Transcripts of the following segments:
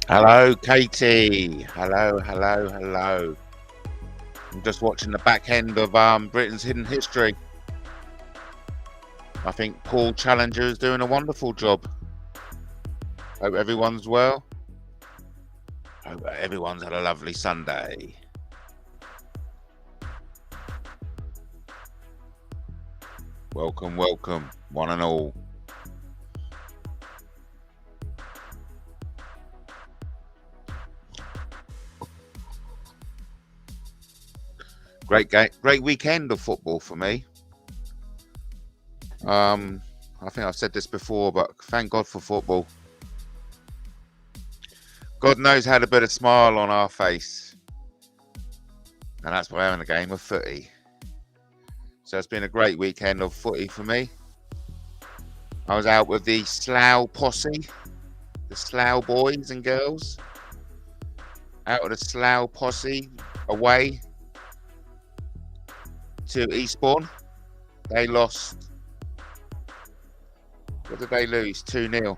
Hello, Katie. Hello, hello, hello. I'm just watching the back end of Britain's Hidden History. I think Paul Challenger is doing a wonderful job. Hope everyone's well. Hope everyone's had a lovely Sunday. Welcome, welcome, one and all. Great game, great weekend of football for me. I think I've said this before, but thank God for football. God knows how to put a smile on our face, and that's why I'm having a game of footy. So it's been a great weekend of footy for me. I was out with the Slough posse, the Slough boys and girls. Out of the Slough posse, away to Eastbourne. They lost. What did they lose? 2-0.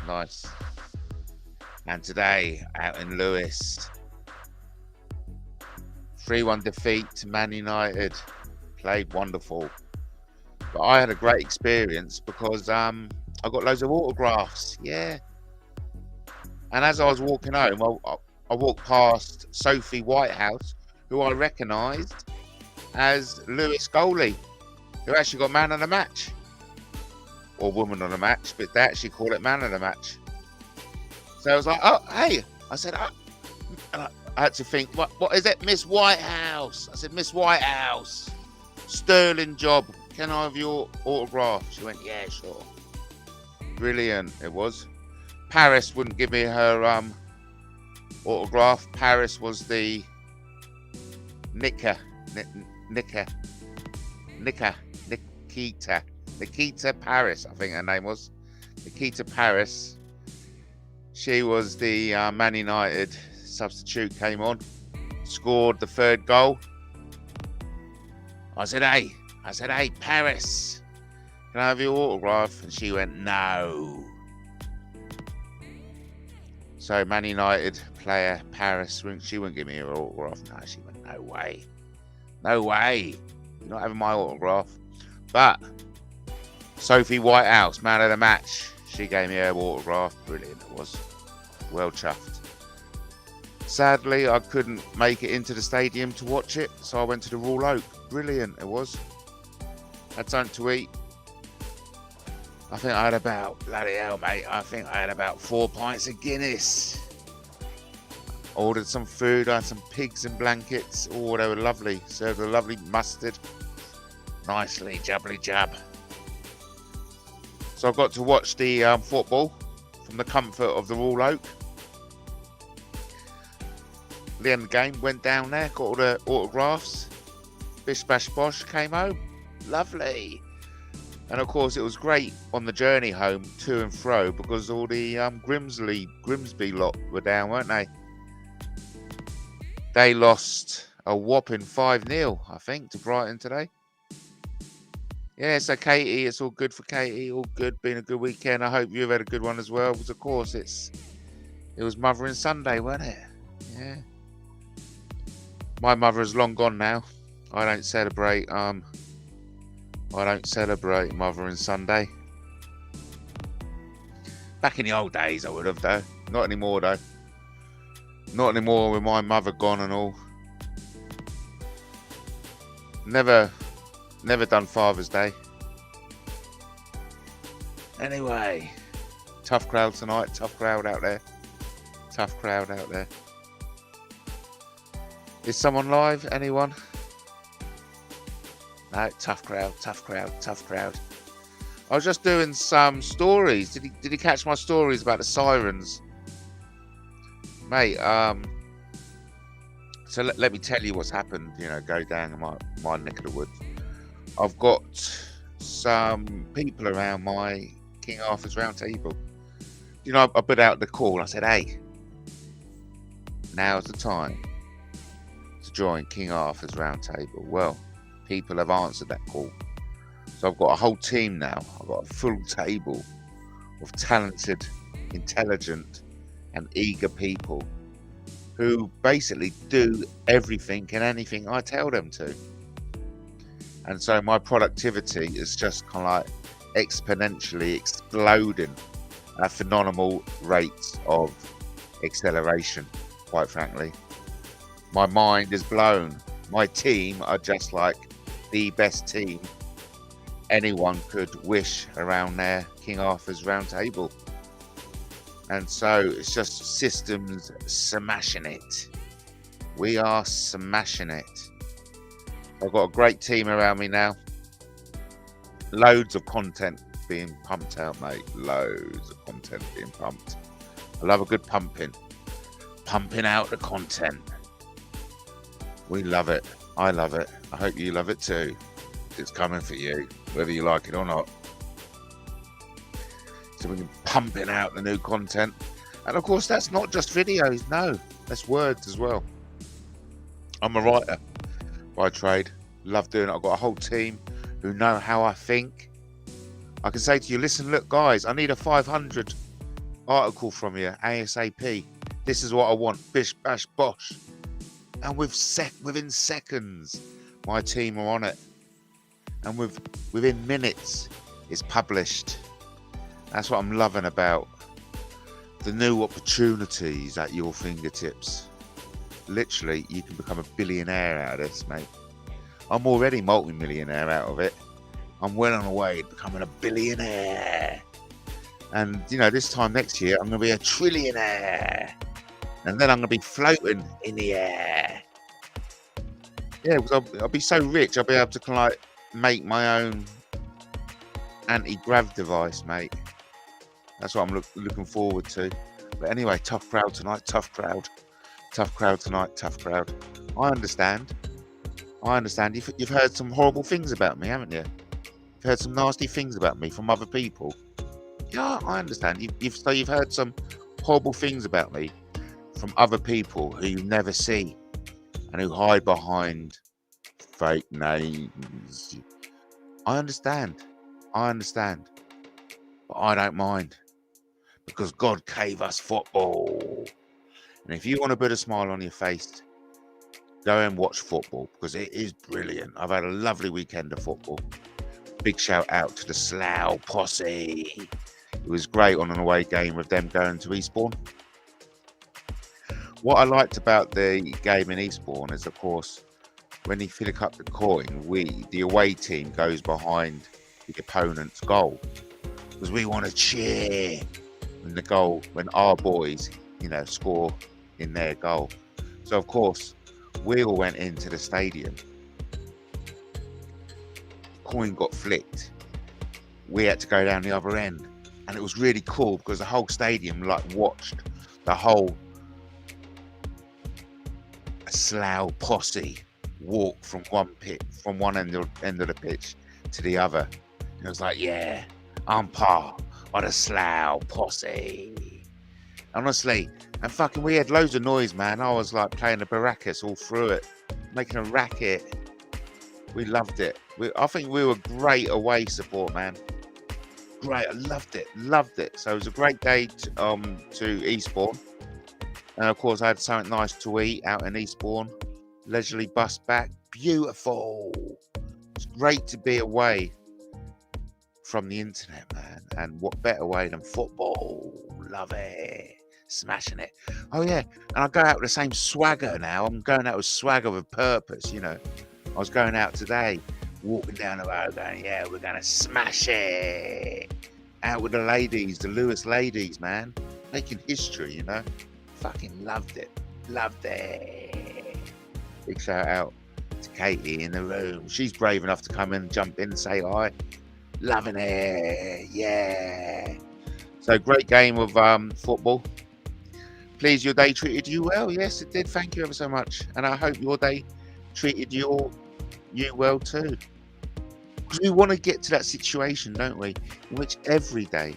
Nice. And today, out in Lewis, 3-1 defeat to Man United. Played wonderful. But I had a great experience because I got loads of autographs. Yeah. And as I was walking home, I walked past Sophie Whitehouse, who I recognised as Lewis goalie, who actually got man of the match. Or woman of the match, but they actually call it man of the match. So I was like, oh, hey. I said, oh. And I had to think, what is it, Miss Whitehouse? I said, Miss Whitehouse, sterling job. Can I have your autograph? She went, yeah, sure. Brilliant, it was. Paris wouldn't give me her autograph. Paris was the Nikita Paris, I think her name was. Nikita Paris. She was the Man United substitute, came on, scored the third goal. I said, hey, Paris, can I have your autograph? And she went, no. So Man United player Paris, she wouldn't give me her autograph. No, she went, no way. You're not having my autograph. But Sophie Whitehouse, man of the match, she gave me her autograph. Brilliant, it was. Well chuffed. Sadly, I couldn't make it into the stadium to watch it, so I went to the Royal Oak. Brilliant, it was. Had something to eat. I think I had about, bloody hell, mate, I think I had about 4 pints of Guinness. Ordered some food, I had some pigs in blankets. Oh, they were lovely. Served a lovely mustard. Nicely, jubbly jab. So I've got to watch the football from the comfort of the Royal Oak. The end of the game, went down there, got all the autographs. Bish bash bosh, came home. Lovely. And of course, it was great on the journey home to and fro because all the Grimsby lot were down, weren't they? They lost a whopping 5-0, I think, to Brighton today. Yeah, so Katie, it's all good for Katie. All good, been a good weekend. I hope you've had a good one as well. Because of course, it was Mothering Sunday, wasn't it? Yeah. My mother is long gone now. I don't celebrate Mothering Sunday. Back in the old days, I would have though. Not anymore though. Not anymore with my mother gone and all. Never done Father's Day. Anyway, tough crowd tonight. Tough crowd out there. Is someone live? Anyone? No, tough crowd. I was just doing some stories. Did you catch my stories about the sirens? Mate, so let me tell you what's happened, go down in my neck of the woods. I've got some people around my King Arthur's Round Table. I put out the call. I said, hey, now's the time to join King Arthur's Round Table. Well, people have answered that call. So I've got a whole team now. I've got a full table of talented, intelligent, and eager people who basically do everything and anything I tell them to. And so my productivity is just kind of like exponentially exploding at phenomenal rates of acceleration, quite frankly. My mind is blown. My team are just like the best team anyone could wish around their King Arthur's round table. And so it's just systems smashing it. We are smashing it. I've got a great team around me now. Loads of content being pumped out, mate. Loads of content being pumped. I love a good pumping. Pumping out the content. We love it. I love it. I hope you love it too. It's coming for you, whether you like it or not. So we're pumping out the new content. And of course, that's not just videos. No, that's words as well. I'm a writer by trade. Love doing it. I've got a whole team who know how I think. I can say to you, listen, look, guys, I need a 500 article from you ASAP. This is what I want. Bish, bash, bosh. And within seconds, my team are on it. And within minutes, it's published. That's what I'm loving about the new opportunities at your fingertips. Literally, you can become a billionaire out of this, mate. I'm already multi-millionaire out of it. I'm well on the way to becoming a billionaire. And, you know, this time next year, I'm going to be a trillionaire. And then I'm going to be floating in the air. Yeah, because I'll be so rich, I'll be able to kind of like make my own anti-grav device, mate. That's what I'm looking forward to. But anyway, tough crowd tonight, tough crowd. Tough crowd tonight, tough crowd. I understand. You've heard some horrible things about me, haven't you? You've heard some nasty things about me from other people. Yeah, I understand. You've heard some horrible things about me from other people who you never see and who hide behind fake names. I understand. But I don't mind, because God gave us football. And if you want to put a smile on your face, go and watch football, because it is brilliant. I've had a lovely weekend of football. Big shout out to the Slough posse. It was great on an away game with them going to Eastbourne. What I liked about the game in Eastbourne is, of course, when you flick up the coin, the away team goes behind the opponent's goal, because we want to cheer when our boys, score in their goal. So of course, we all went into the stadium. Coin got flicked. We had to go down the other end, and it was really cool because the whole stadium watched the whole Slough posse walk from one end of the pitch to the other. And it was like, yeah, I'm part of the Slough posse. Honestly, and fucking we had loads of noise, man. I was like playing the baracus all through it, making a racket. We loved it. I think we were great away support, man. Great, I loved it. So it was a great day to Eastbourne. And of course, I had something nice to eat out in Eastbourne. Leisurely bus back. Beautiful. It's great to be away from the internet, man. And what better way than football? Love it. Smashing it. Oh, yeah. And I go out with the same swagger now. I'm going out with swagger with purpose, I was going out today, walking down the road going, yeah, we're going to smash it. Out with the ladies, the Lewis ladies, man. Making history, Fucking loved it. Big shout out to Katie in the room. She's brave enough to come in, jump in and say hi. Loving it. Yeah. So great game of football. Please, your day treated you well. Yes, it did. Thank you ever so much. And I hope your day treated you well too. Because we want to get to that situation, don't we? In which every day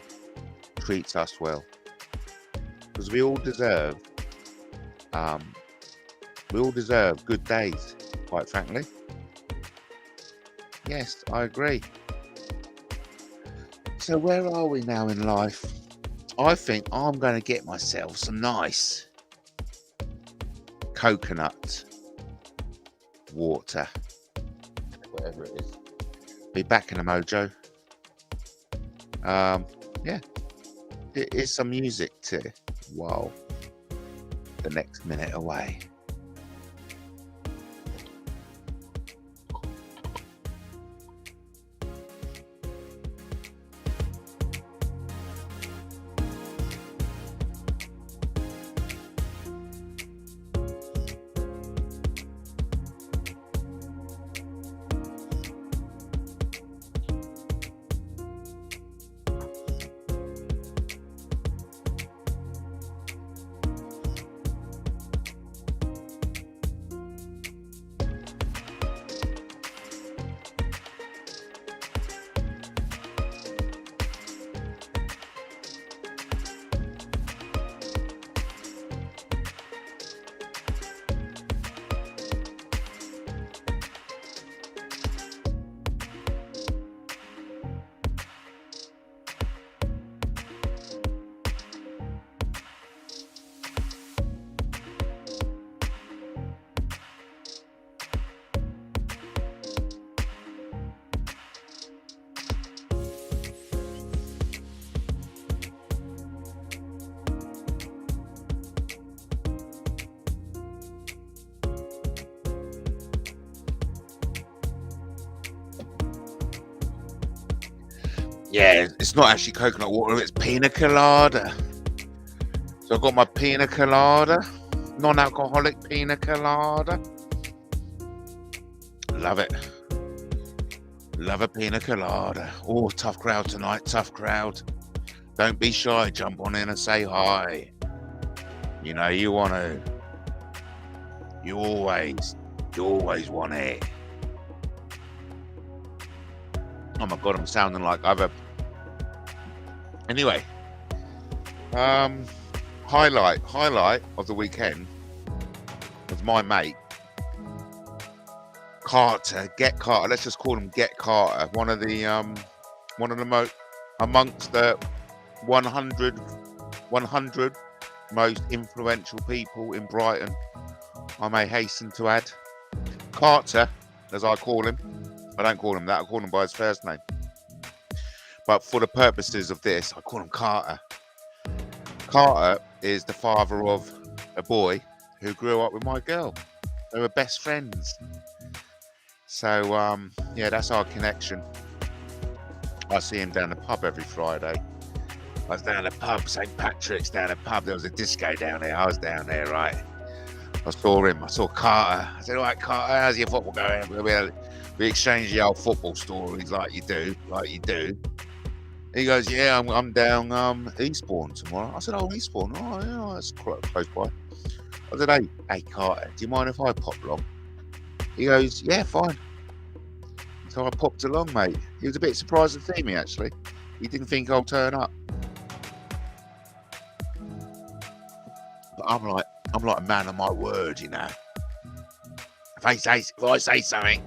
treats us well. Because we all deserve good days, quite frankly. Yes, I agree. So where are we now in life? I think I'm going to get myself some nice coconut water, whatever it is. Be back in a mojo. Yeah, it is some music to while the next minute away. Yeah, it's not actually coconut water, it's pina colada. So I've got my pina colada, non-alcoholic pina colada. Love it. Love a pina colada. Oh, tough crowd tonight, tough crowd. Don't be shy, jump on in and say hi. You know you want to. You always want it. Oh my God, I'm sounding like other. Anyway, highlight of the weekend was my mate Carter. Get Carter. Let's just call him Get Carter. One of the amongst the 100 most influential people in Brighton. I may hasten to add, Carter, as I call him. I don't call him that. I call him by his first name. But for the purposes of this, I call him Carter. Carter is the father of a boy who grew up with my girl. They were best friends. So, yeah, that's our connection. I see him down the pub every Friday. I was down the pub, St. Patrick's, down the pub. There was a disco down there. I was down there, right? I saw him. I saw Carter. I said, all right, Carter, how's your football going? We exchanged the old football stories like you do. He goes, yeah, I'm down Eastbourne tomorrow. I said, oh, Eastbourne. Oh, yeah, that's close by. I said, hey, Carter, do you mind if I pop along? He goes, yeah, fine. So I popped along, mate. He was a bit surprised to see me, actually. He didn't think I'll turn up. But I'm like a man of my word, you know. If I say something,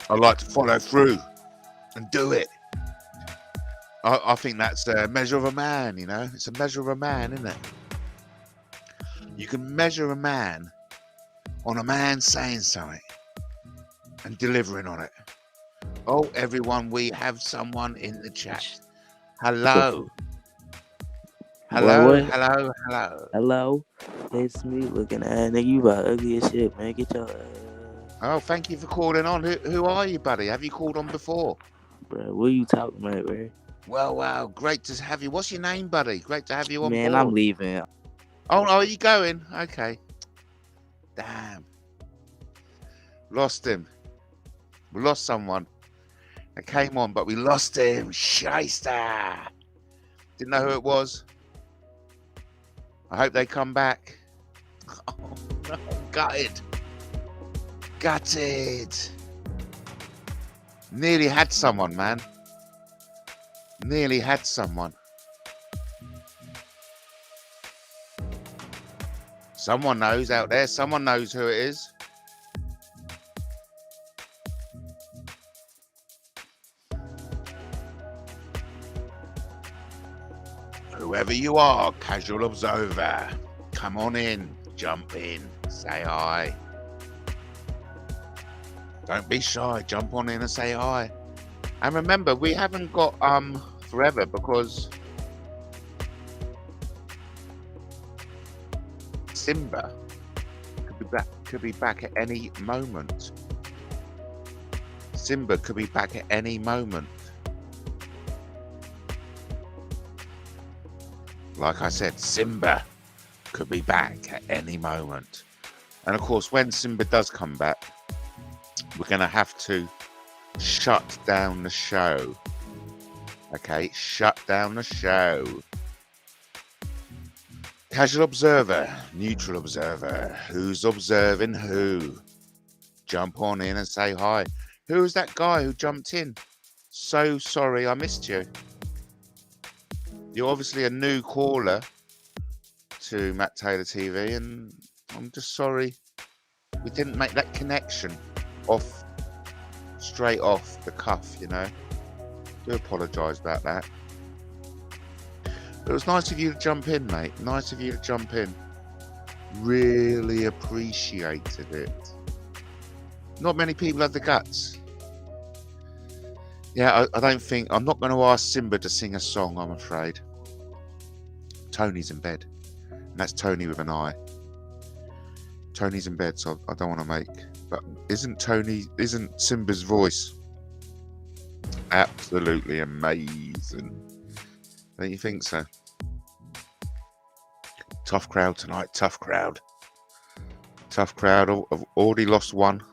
I like to follow through and do it. I think that's a measure of a man, you know. It's a measure of a man, isn't it? You can measure a man on a man saying something and delivering on it. Oh, everyone, we have someone in the chat. Hello. Hello. Hello. It's me looking at nigga. You about ugly as shit, man. Get your Oh, thank you for calling on. Who are you, buddy? Have you called on before? bro, what are you talking about, bro? Well, great to have you. What's your name, buddy? Great to have you on Man, board. I'm leaving. Oh, are you going? Okay. Damn. Lost him. We lost someone. They came on, but we lost him. Shyster. Didn't know who it was. I hope they come back. Oh, no. Gutted. Nearly had someone, man. Nearly had someone. Someone knows out there. Someone knows who it is. whoever you are, casual observer, come on in, jump in, say hi. Don't be shy, jump on in and say hi. And remember, we haven't got forever, because Simba could be back at any moment. Simba could be back at any moment. Like I said, Simba could be back at any moment. And of course, when Simba does come back, we're going to have to shut down the show. Okay, shut down the show. Casual observer, neutral observer, who's observing who? Jump on in and say hi. Who was that guy who jumped in? So sorry I missed you. You're obviously a new caller to Matt Taylor TV, and I'm just sorry we didn't make that connection straight off the cuff, you know. Do apologise about that. But it was nice of you to jump in, mate. Nice of you to jump in. Really appreciated it. Not many people have the guts. Yeah, I'm not going to ask Simba to sing a song, I'm afraid. Tony's in bed. And that's Tony with an I. Tony's in bed, so I don't want to make... But isn't Simba's voice absolutely amazing? Don't you think so? Tough crowd tonight, tough crowd. Tough crowd. I've already lost one.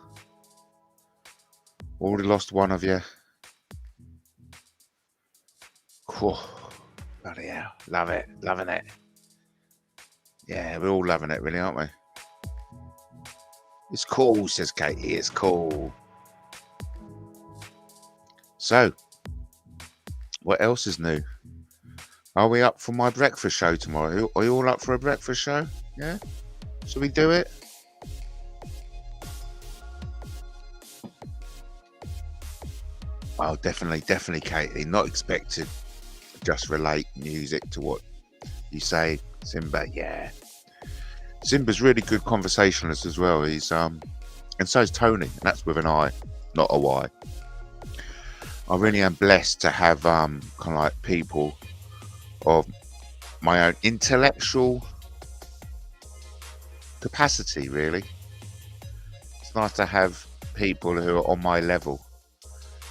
Already lost one of you. Cool. Bloody hell. Love it. Loving it. Yeah, we're all loving it, really, aren't we? It's cool, says Katie. It's cool. So, what else is new? Are we up for my breakfast show tomorrow? Are you all up for a breakfast show? Yeah? Shall we do it? Oh, definitely, Katie. Not expected to just relate music to what you say, Simba. Yeah. Simba's really good conversationalist as well. He's and so is Tony, and that's with an I, not a Y. I really am blessed to have kind of like people of my own intellectual capacity, really. It's nice to have people who are on my level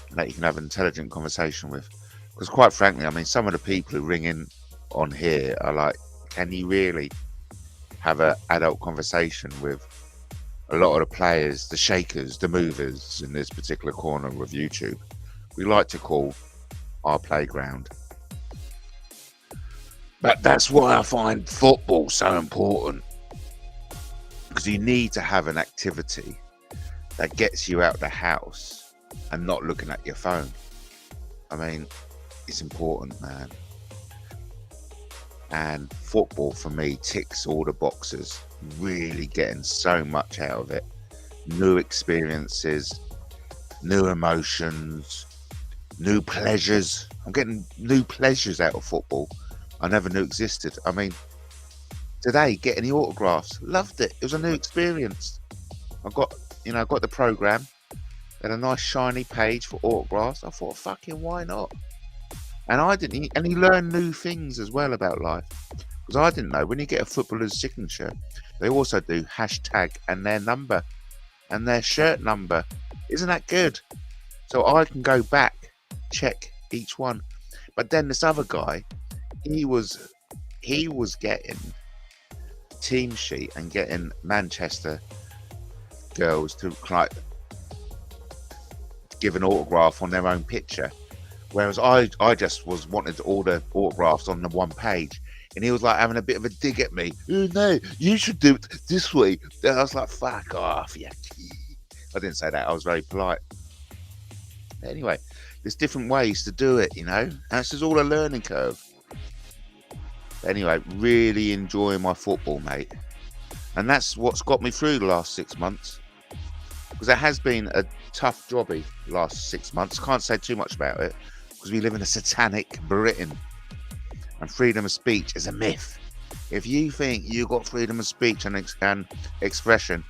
and that you can have an intelligent conversation with. Because quite frankly, I mean, some of the people who ring in on here are like, can you really have an adult conversation with a lot of the players, the shakers, the movers in this particular corner of YouTube? We like to call our playground. But that's why I find football so important, because you need to have an activity that gets you out of the house and not looking at your phone. I mean, it's important, man. And football for me ticks all the boxes, really getting so much out of it. New experiences, new emotions, new pleasures. I'm getting new pleasures out of football I never knew existed. I mean, today getting the autographs, loved it. It was a new experience. I got the program, had a nice shiny page for autographs. I thought, fucking why not? And you learn new things as well about life. Because I didn't know, when you get a footballer's signature, they also do hashtag and their number and their shirt number. Isn't that good? So I can go back, check each one. But then this other guy, he was getting team sheet and getting Manchester girls to like give an autograph on their own picture. Whereas I just was wanting to order autographs on the one page, and he was like having a bit of a dig at me. Oh, no, you should do it this way. And I was like, fuck off, yeah. I didn't say that. I was very polite. But anyway, there's different ways to do it, you know. And this is all a learning curve. But anyway, really enjoying my football, mate. And that's what's got me through the last 6 months. Because it has been a tough jobby the last 6 months. Can't say too much about it, because we live in a satanic Britain. And freedom of speech is a myth. If you think you got freedom of speech and expression,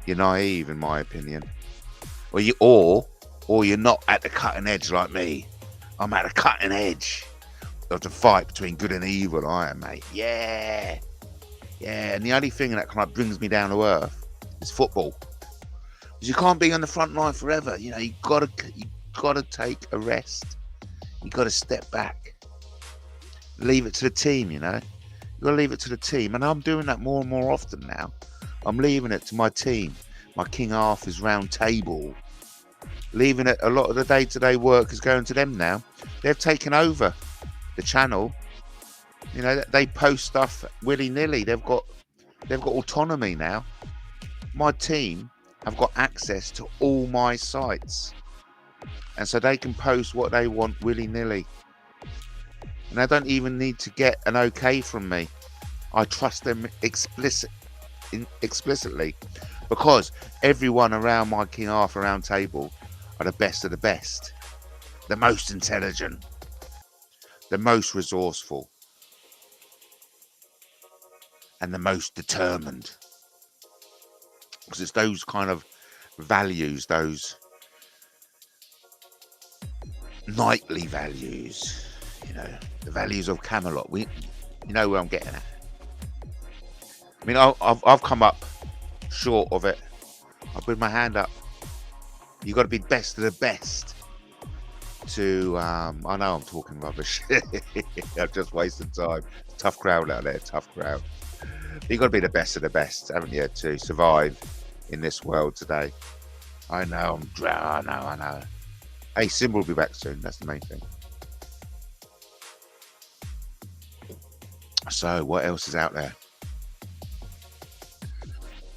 you're naive, in my opinion. Or you're not at the cutting edge like me. I'm at the cutting edge of the fight between good and evil. I am, mate. Yeah. And the only thing that kind of brings me down to earth is football. Because you can't be on the front line forever. You know, you gotta take a rest. You gotta step back. Leave it to the team, you know. You gotta leave it to the team. And I'm doing that more and more often now. I'm leaving it to my team. My King Arthur's round table. Leaving it, a lot of the day-to-day work is going to them now. They've taken over the channel. You know, they post stuff willy-nilly. They've got autonomy now. My team have got access to all my sites. And so they can post what they want willy-nilly. And they don't even need to get an okay from me. I trust them explicitly. Because everyone around my King Arthur round table are the best of the best. The most intelligent. The most resourceful. And the most determined. Because it's those kind of values, those knightly values, you know, the values of Camelot. You know where I'm getting at. I mean, I've come up short of it. I put my hand up. You got to be best of the best to I know I'm talking rubbish. I've just wasted time. Tough crowd out there, tough crowd. You got to be the best of the best, haven't you, to survive in this world today. I know I'm dry. I know. Hey, Sim will be back soon. That's the main thing. So, what else is out there?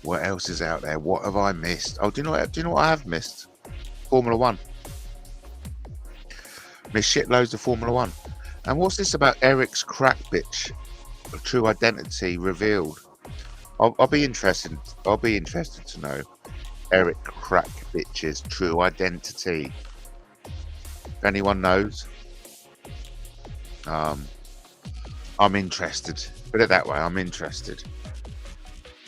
What else is out there? What have I missed? Oh, do you know what I have missed? Formula One. Missed shitloads of Formula One. And what's this about Eric's crack bitch? True identity revealed. I'll be interested. I'll be interested to know Eric crack bitch's true identity. If anyone knows, I'm interested. Put it that way. I'm interested.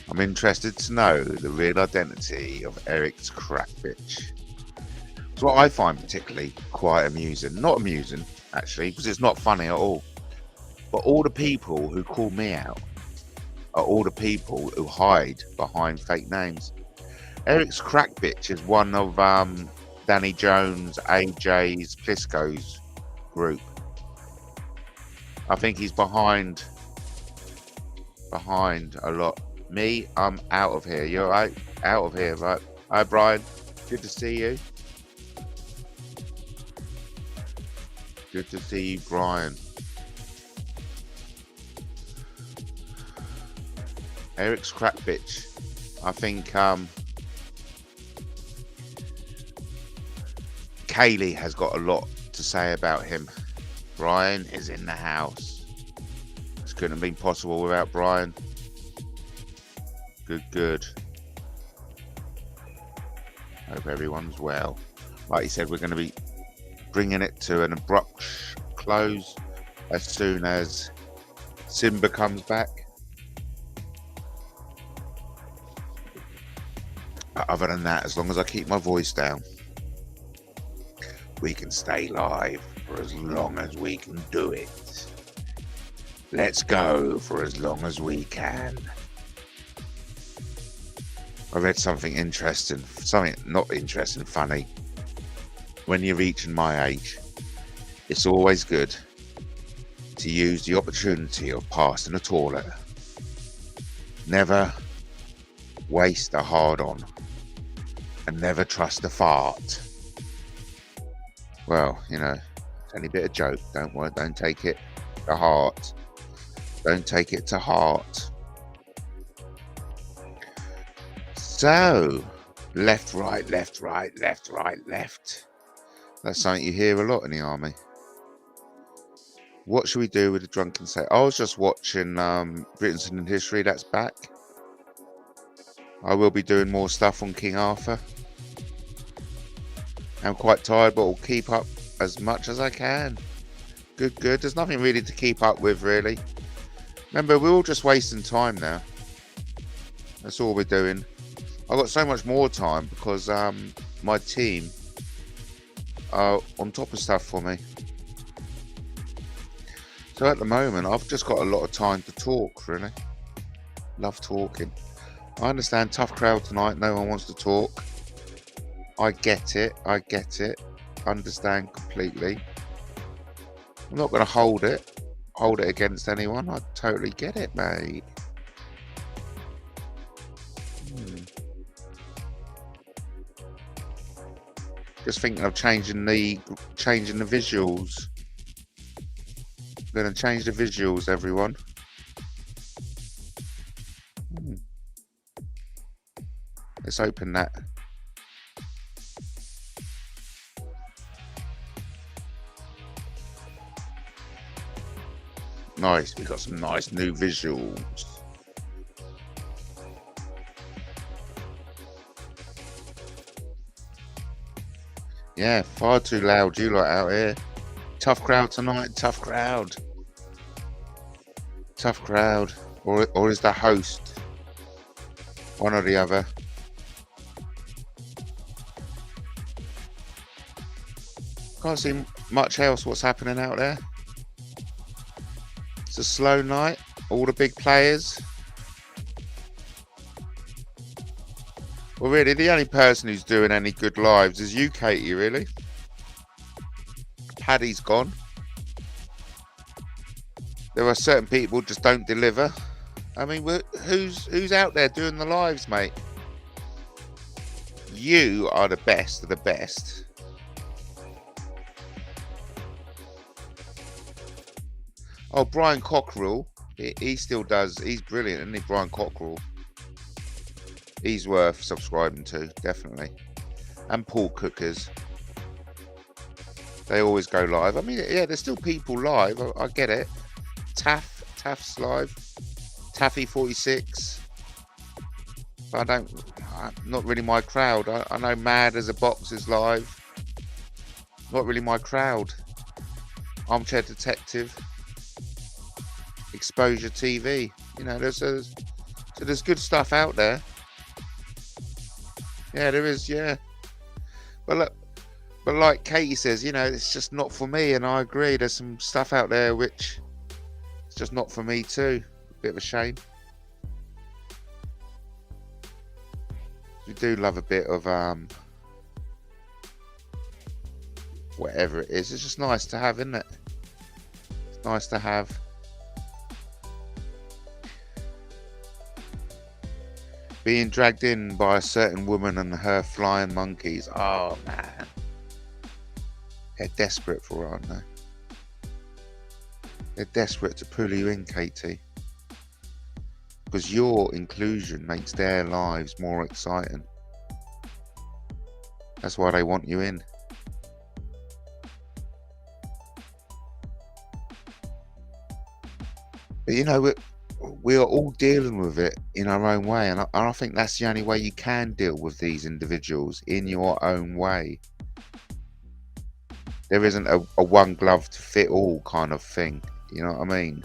I'm interested to know the real identity of Eric's crack bitch. It's what I find particularly quite amusing. Not amusing, actually, because it's not funny at all. But all the people who call me out are all the people who hide behind fake names. Eric's crack bitch is one of Danny Jones, AJ's, Plisco's group. I think he's behind a lot. Me, I'm out of here. You're right? Out of here, right? Hi, Brian. Good to see you. Good to see you, Brian. Eric's crack bitch. I think Kaylee has got a lot to say about him. Brian is in the house. This couldn't have been possible without Brian. Good. Hope everyone's well. Like you said, we're going to be bringing it to an abrupt close as soon as Simba comes back. Other than that, as long as I keep my voice down, we can stay live for as long as we can do it. Let's go for as long as we can. I read something interesting, something not interesting, funny. When you're reaching my age, it's always good to use the opportunity of passing a toilet. Never waste a hard-on, and never trust a fart. Well, you know, it's only a bit of joke. Don't take it to heart. Don't take it to heart. So, left, right, left, right, left, right, left. That's something you hear a lot in the army. What should we do with the drunken say? I was just watching Britain's in History. That's back. I will be doing more stuff on King Arthur. I'm quite tired, but I'll keep up as much as I can. Good, good. There's nothing really to keep up with, really. Remember, we're all just wasting time now. That's all we're doing. I've got so much more time because my team are on top of stuff for me. So at the moment, I've just got a lot of time to talk, really. Love talking. I understand, tough crowd tonight. No one wants to talk. I get it. I get it. Understand completely. I'm not going to hold it against anyone. I totally get it, mate. Just thinking of changing the visuals. I'm going to change the visuals, everyone. Let's open that. Nice. We got some nice new visuals. Yeah, far too loud, you lot out here. Tough crowd tonight, tough crowd. Tough crowd. Or is the host? One or the other. Can't see much else what's happening out there. It's a slow night. All the big players. Well, really, the only person who's doing any good lives is you, Katie, really. Paddy's gone. There are certain people who just don't deliver. I mean, who's out there doing the lives, mate? You are the best of the best. Oh, Brian Cockerell. He still does. He's brilliant, isn't he, Brian Cockerell? He's worth subscribing to, definitely. And Paul Cookers. They always go live. I mean, yeah, there's still people live. I get it. Taff's live. Taffy46. But not really my crowd. I know Mad as a Box is live. Not really my crowd. Armchair Detective. Exposure TV. You know, there's good stuff out there. Yeah, there is, yeah. But look, but like Katie says, you know, it's just not for me, and I agree. There's some stuff out there which it's just not for me too. Bit of a shame. We do love a bit of whatever it is. It's just nice to have, isn't it? It's nice to have. Being dragged in by a certain woman and her flying monkeys. Oh, man. They're desperate for it, aren't they? They're desperate to pull you in, Katie. Because your inclusion makes their lives more exciting. That's why they want you in. But, you know, we are all dealing with it in our own way, and I think that's the only way you can deal with these individuals, in your own way. There isn't a one glove to fit all kind of thing, you know what I mean?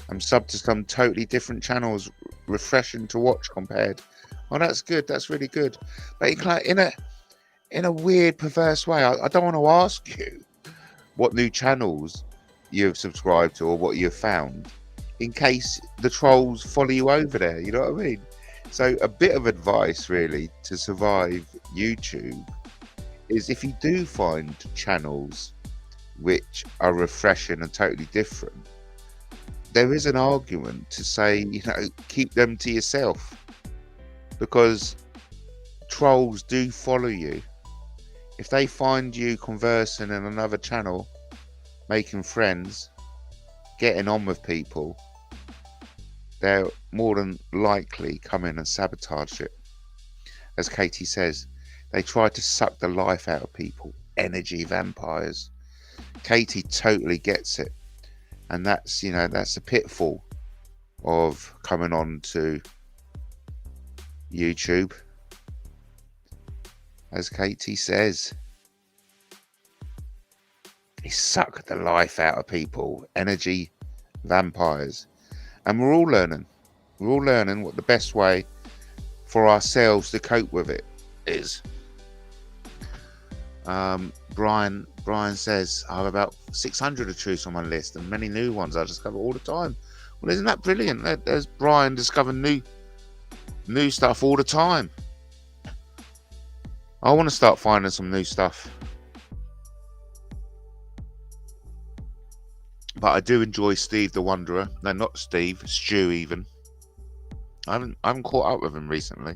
I'm subbed to some totally different channels, refreshing to watch compared. Oh, that's good, that's really good. But in a weird, perverse way, I don't want to ask you what new channels you've subscribed to or what you've found, in case the trolls follow you over there, you know what I mean? So a bit of advice really to survive YouTube is, if you do find channels which are refreshing and totally different, there is an argument to say, you know, keep them to yourself, because trolls do follow you. If they find you conversing in another channel, making friends, getting on with people, they're more than likely come in and sabotage it. As Katie says, they try to suck the life out of people. Energy vampires. Katie totally gets it. And that's, you know, that's a pitfall of coming on to YouTube. As Katie says. They suck the life out of people. Energy vampires. And we're all learning. We're all learning what the best way for ourselves to cope with it is. Brian says, I have about 600 of truths on my list and many new ones I discover all the time. Well, isn't that brilliant? There's Brian discovering new stuff all the time. I want to start finding some new stuff. But I do enjoy Steve the Wanderer. No, not Steve, Stu even. I haven't caught up with him recently.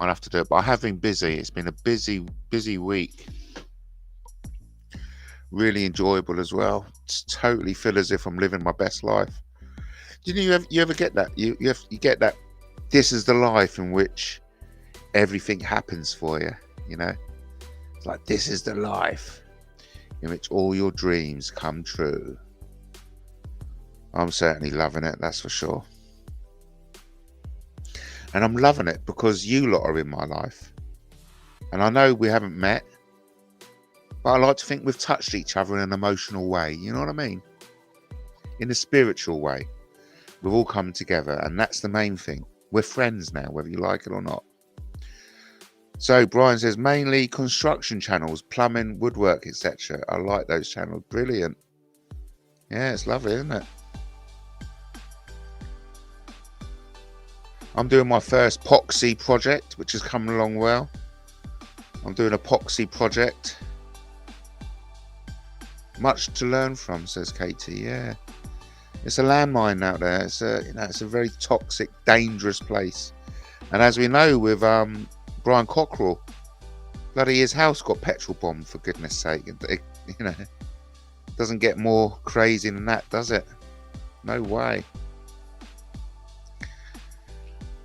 I'll have to do it, but I have been busy. It's been a busy week. Really enjoyable as well. It's totally feel as if I'm living my best life. You ever get that? You get that. This is the life in which everything happens for you. You know, it's like this is the life in which all your dreams come true. I'm certainly loving it. That's for sure. And I'm loving it because you lot are in my life. And I know we haven't met, but I like to think we've touched each other in an emotional way. You know what I mean? In a spiritual way. We've all come together, and that's the main thing. We're friends now, whether you like it or not. So Brian says, mainly construction channels, plumbing, woodwork, etc. I like those channels. Brilliant. Yeah, it's lovely, isn't it? I'm doing my first epoxy project, which is coming along well. I'm doing an epoxy project. Much to learn from, says Katie. Yeah, it's a landmine out there. It's a very toxic, dangerous place. And as we know with Brian Cockrell, bloody his house got petrol bombed, for goodness sake. It doesn't get more crazy than that, does it? No way.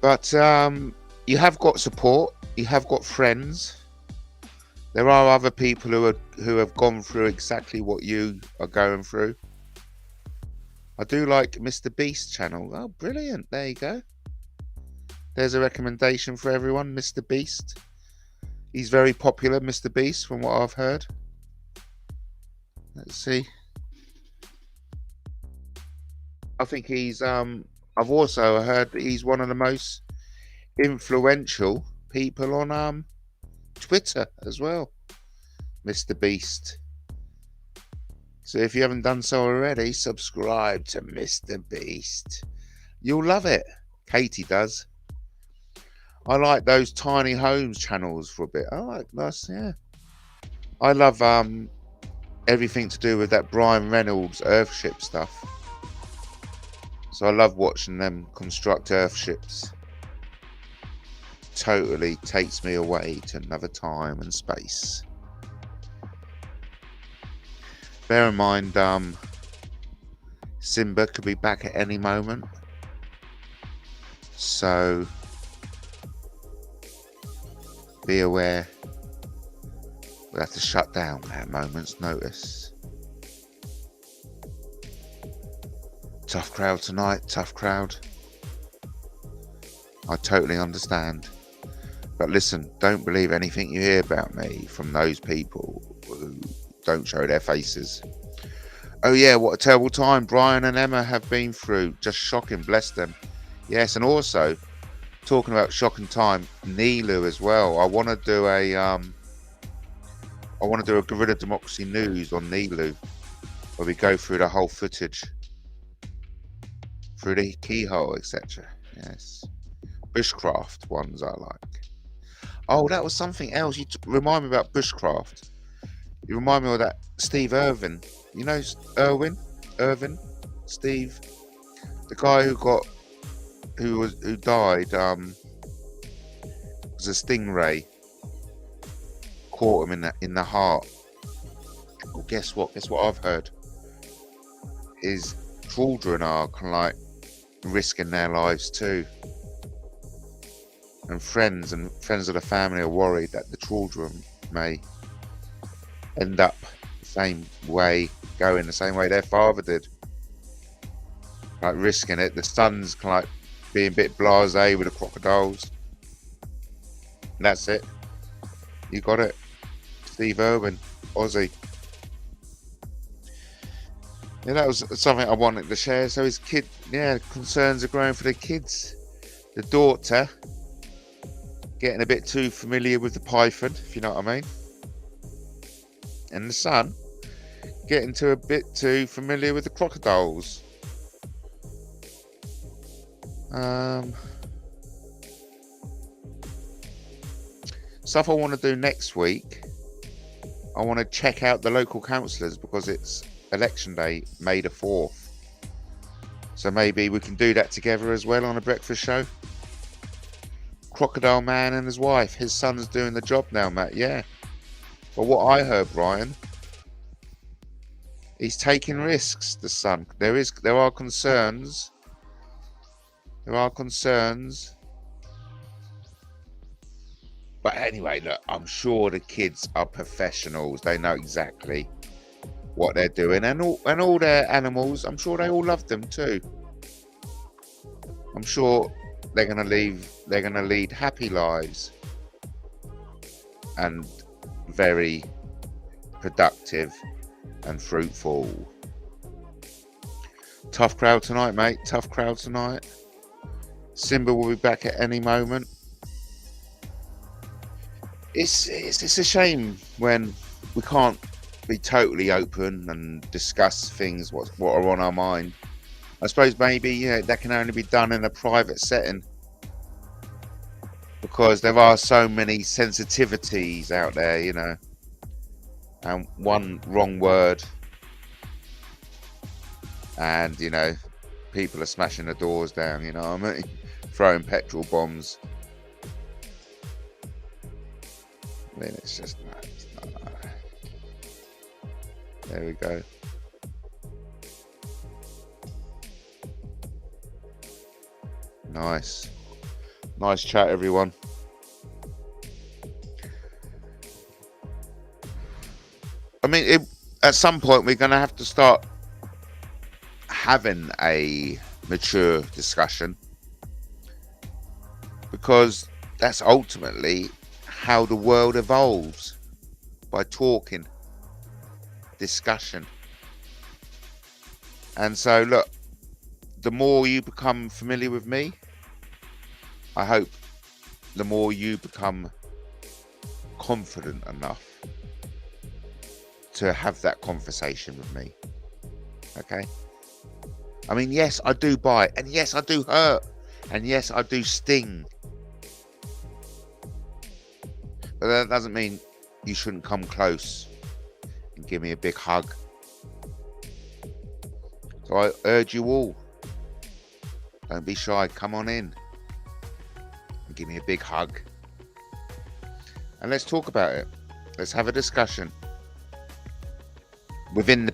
But you have got support. You have got friends. There are other people who have gone through exactly what you are going through. I do like Mr. Beast channel. Oh, brilliant. There you go. There's a recommendation for everyone. Mr. Beast. He's very popular, Mr. Beast, from what I've heard. Let's see. I think he's I've also heard that he's one of the most influential people on Twitter as well, Mr. Beast. So if you haven't done so already, subscribe to Mr. Beast. You'll love it. Katie does. I like those tiny homes channels for a bit. I like nice, yeah. I love everything to do with that Brian Reynolds Earthship stuff. So I love watching them construct Earthships. Totally takes me away to another time and space. Bear in mind, Simba could be back at any moment. So be aware. We'll have to shut down at a moment's notice. Tough crowd tonight, tough crowd. I totally understand. But listen, don't believe anything you hear about me from those people who don't show their faces. Oh yeah, what a terrible time Brian and Emma have been through. Just shocking, bless them. Yes, and also, talking about shocking time, Nilu as well. I want to do a Guerrilla Democracy News on Nilu, where we go through the whole footage. Through the keyhole, etc. Yes. Bushcraft ones I like. Oh, that was something else. You remind me about Bushcraft. You remind me of that Steve Irwin. You know Irwin? Steve, the guy who died. Was a stingray. Caught him in the heart. Well, guess what? Guess what I've heard. His children are kind of like risking their lives too. And friends of the family are worried that the children may end up the same way, going the same way their father did. Like risking it. The son's kind of like being a bit blasé with the crocodiles. And that's it. You got it. Steve Irwin, Aussie. Yeah, that was something I wanted to share. So his kid, yeah, concerns are growing for the kids. The daughter getting a bit too familiar with the python, if you know what I mean. And the son getting a bit too familiar with the crocodiles. Stuff I want to do next week. I want to check out the local councillors because it's election day, May the 4th. So maybe we can do that together as well on a breakfast show. Crocodile Man and his wife. His son's doing the job now, Matt. Yeah. But what I heard, Brian, he's taking risks, the son. There are concerns. There are concerns. But anyway, look, I'm sure the kids are professionals. They know exactly what they're doing. And all their animals, I'm sure they all love them too. I'm sure they're gonna lead happy lives and very productive and fruitful. Tough crowd tonight, mate. Tough crowd tonight. Simba will be back at any moment. It's a shame when we can't be totally open and discuss things what are on our mind. I suppose maybe that can only be done in a private setting because there are so many sensitivities out there, and one wrong word and people are smashing the doors down, you know what I mean, throwing petrol bombs. I mean, it's just no. There we go. Nice chat, everyone. I mean, at some point we're going to have to start having a mature discussion because that's ultimately how the world evolves, by talking, discussion. And so look, the more you become familiar with me, I hope the more you become confident enough to have that conversation with me. Okay? I mean, yes, I do bite, and yes, I do hurt, and yes, I do sting. But that doesn't mean you shouldn't come close and give me a big hug. So I urge you all, don't be shy, come on in and give me a big hug. And let's talk about it. Let's have a discussion within the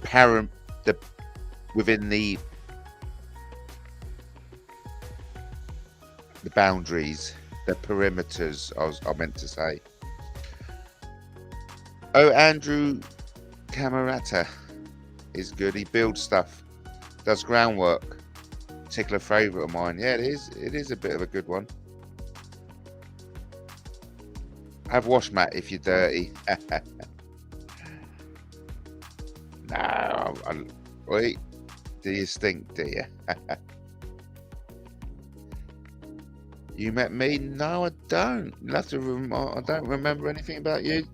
boundaries, the perimeters, I meant to say. Oh, Andrew Camerata is good. He builds stuff, does groundwork. Particular favourite of mine. Yeah, it is. It is a bit of a good one. Have wash mat if you're dirty. No, wait. Do you stink? Do you? You met me? No, I don't. You'll have to I don't remember anything about you.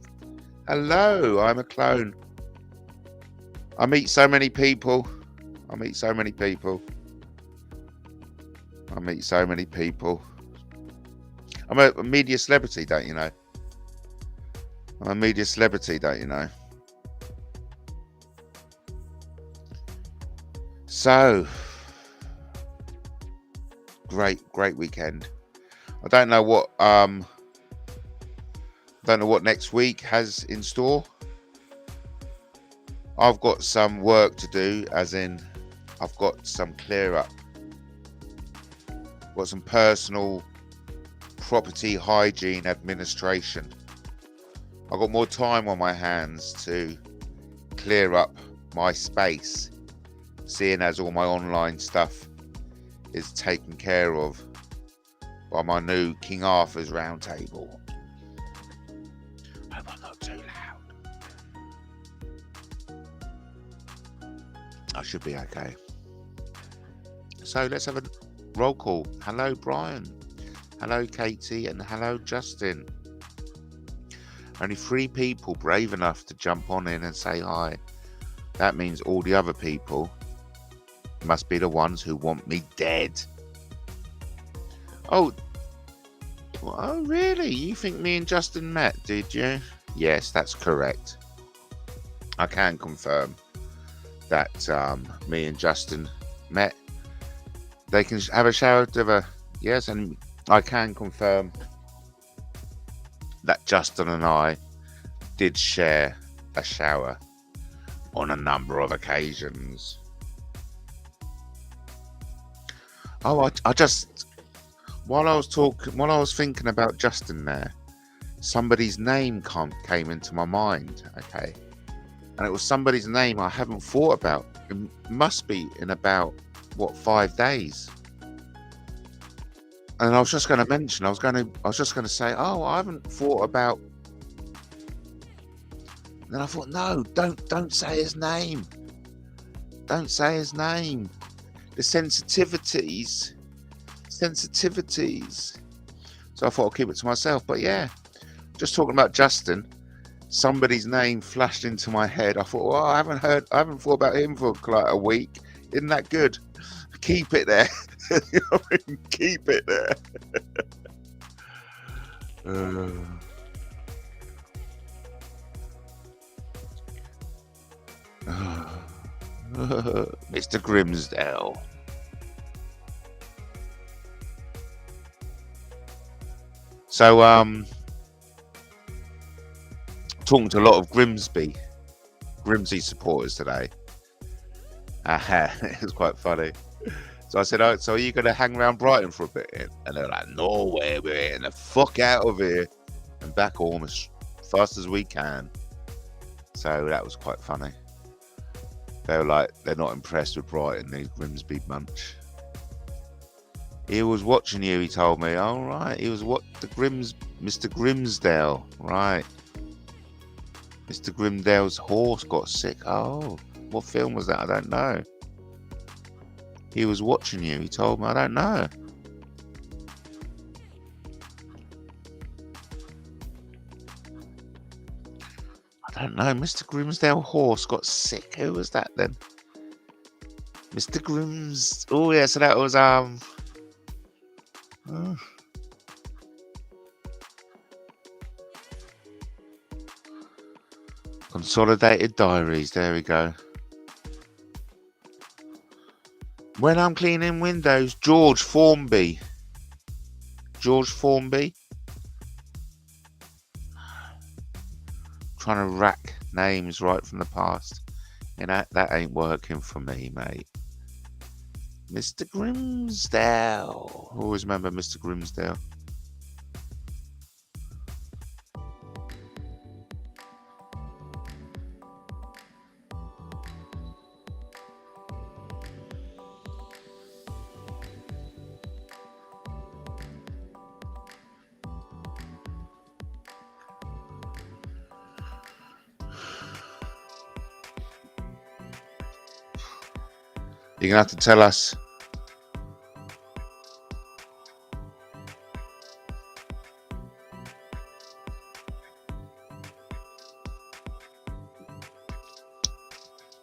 Hello, I'm a clone. I meet so many people. I meet so many people. I'm a media celebrity, don't you know? I'm a media celebrity, don't you know? So, great weekend. I don't know what next week has in store. I've got some work to do, as in I've got some clear up. Got some personal property hygiene administration. I've got more time on my hands to clear up my space, seeing as all my online stuff is taken care of by my new King Arthur's round table. Hope I'm not too loud. I should be okay. So let's have a roll call. Hello, Brian. Hello, Katie. And hello, Justin. Only 3 people brave enough to jump on in and say hi. That means all the other people must be the ones who want me dead. Oh, really? You think me and Justin met, did you? Yes, that's correct. I can confirm that me and Justin met. They can have a shower together. Yes, and I can confirm that Justin and I did share a shower on a number of occasions. Oh, I just, while I was thinking about Justin there, somebody's name came into my mind, okay? And it was somebody's name I haven't thought about. It must be in about, 5 days. And I was just going to mention, I was just going to say, oh, I haven't thought about. And then I thought, no, don't say his name. Don't say his name. The sensitivities. So I thought I'll keep it to myself. But yeah, just talking about Justin, somebody's name flashed into my head. I thought, well, I haven't thought about him for like a week. Isn't that good? Keep it there. You know what I mean? Keep it there. Mr. Grimsdale. So, talking to a lot of Grimsby supporters today. It was quite funny. So I said, oh, so are you going to hang around Brighton for a bit? And they're like, no way, we're getting the fuck out of here and back home as fast as we can. So that was quite funny. They were like, they're not impressed with Brighton, these Grimsby bunch. He was watching you, he told me. All right, he was Mr. Grimsdale, right. Mr. Grimsdale's horse got sick. Oh, what film was that? I don't know. He was watching you, he told me. I don't know. I don't know. Mr. Grimsdale horse got sick. Who was that then? Mr. Grims. Oh yeah, so that was Consolidated Diaries. There we go. When I'm cleaning windows, George Formby. Trying to rack names right from the past. You know, that ain't working for me, mate. Mr. Grimsdale. Always remember Mr. Grimsdale. You're going to have to tell us.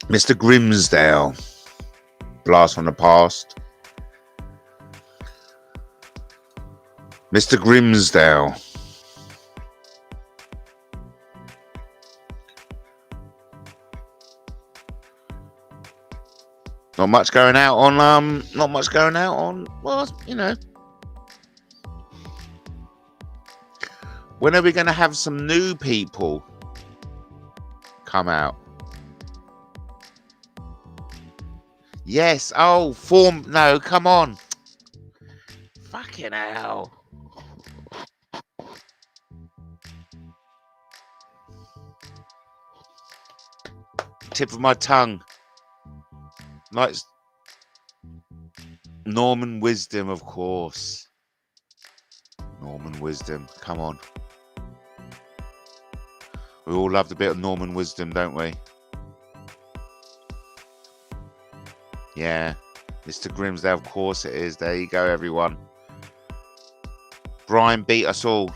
Mr. Grimsdale. Blast from the past. Mr. Grimsdale. Not much going out on, well, you know. When are we going to have some new people come out? Yes. Oh, no, come on. Fucking hell. Tip of my tongue. Like Norman Wisdom, of course. Norman Wisdom, come on. We all loved a bit of Norman Wisdom, don't we? Yeah, Mr. Grimsdale, of course it is. There you go, everyone. Brian beat us all.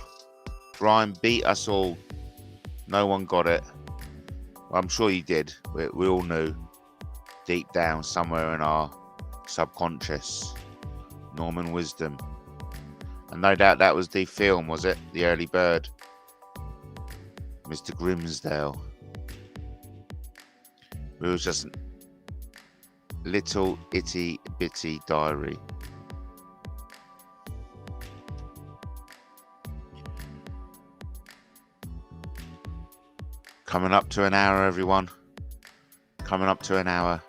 Brian beat us all. No one got it. Well, I'm sure you did. We all knew deep down somewhere in our subconscious. Norman Wisdom. And no doubt that was the film, was it? The Early Bird. Mr. Grimsdale. It was just a little itty bitty diary. Coming up to an hour, everyone. Coming up to an hour.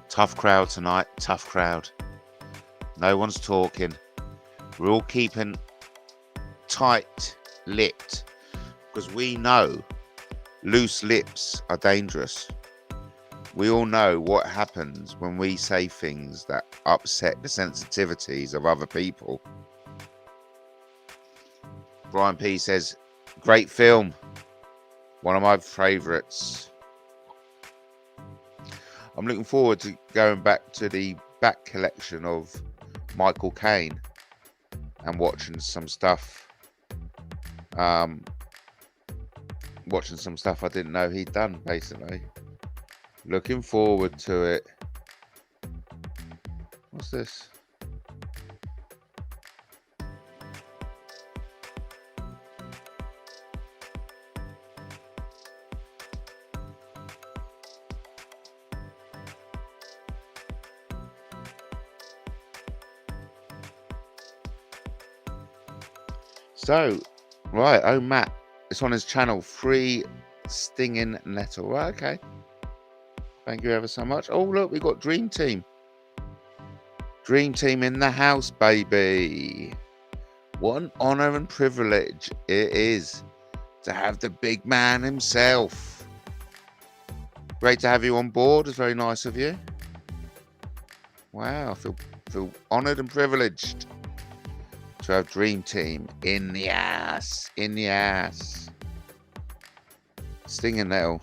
Tough crowd tonight. Tough crowd. No one's talking. We're all keeping tight-lipped because we know loose lips are dangerous. We all know what happens when we say things that upset the sensitivities of other people. Brian P says, great film. One of my favourites. I'm looking forward to going back to the back collection of Michael Caine and watching some stuff. Watching some stuff I didn't know he'd done, basically. Looking forward to it. What's this? So, right, oh Matt, it's on his channel, Free Stinging Nettle. Right, okay. Thank you ever so much. Oh, look, we got Dream Team. Dream Team in the house, baby. What an honor and privilege it is to have the big man himself. Great to have you on board. It's very nice of you. Wow, I feel honored and privileged to have Dream Team in the ass. In the ass. Stinging Nettle.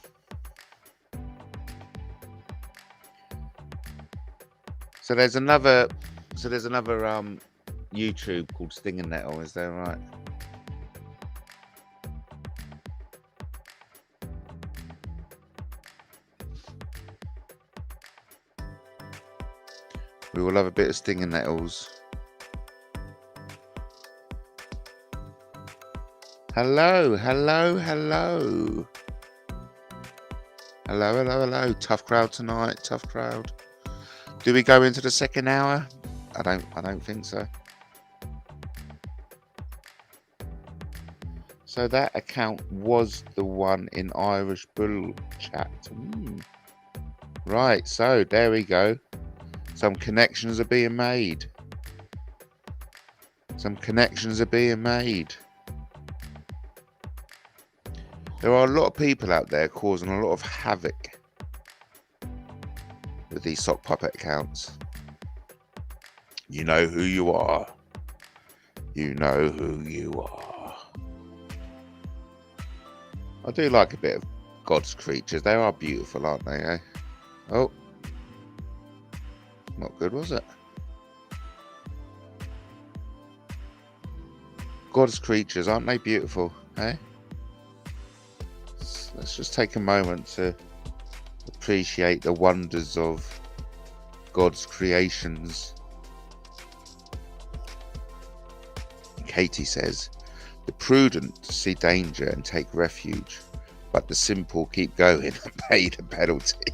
So there's another YouTube called Stinging Nettle, is that right? We will have a bit of Stinging Nettles. Hello, hello, hello. Hello, hello, hello. Tough crowd tonight, tough crowd. Do we go into the second hour? I don't think so. So that account was the one in Irish Bull Chat. Right, so there we go. Some connections are being made. Some connections are being made. There are a lot of people out there causing a lot of havoc with these sock puppet accounts. You know who you are. You know who you are. I do like a bit of God's creatures. They are beautiful, aren't they, eh? Oh. Not good, was it? God's creatures, aren't they beautiful, eh? Let's just take a moment to appreciate the wonders of God's creations. Katie says, the prudent see danger and take refuge, but the simple keep going and pay the penalty.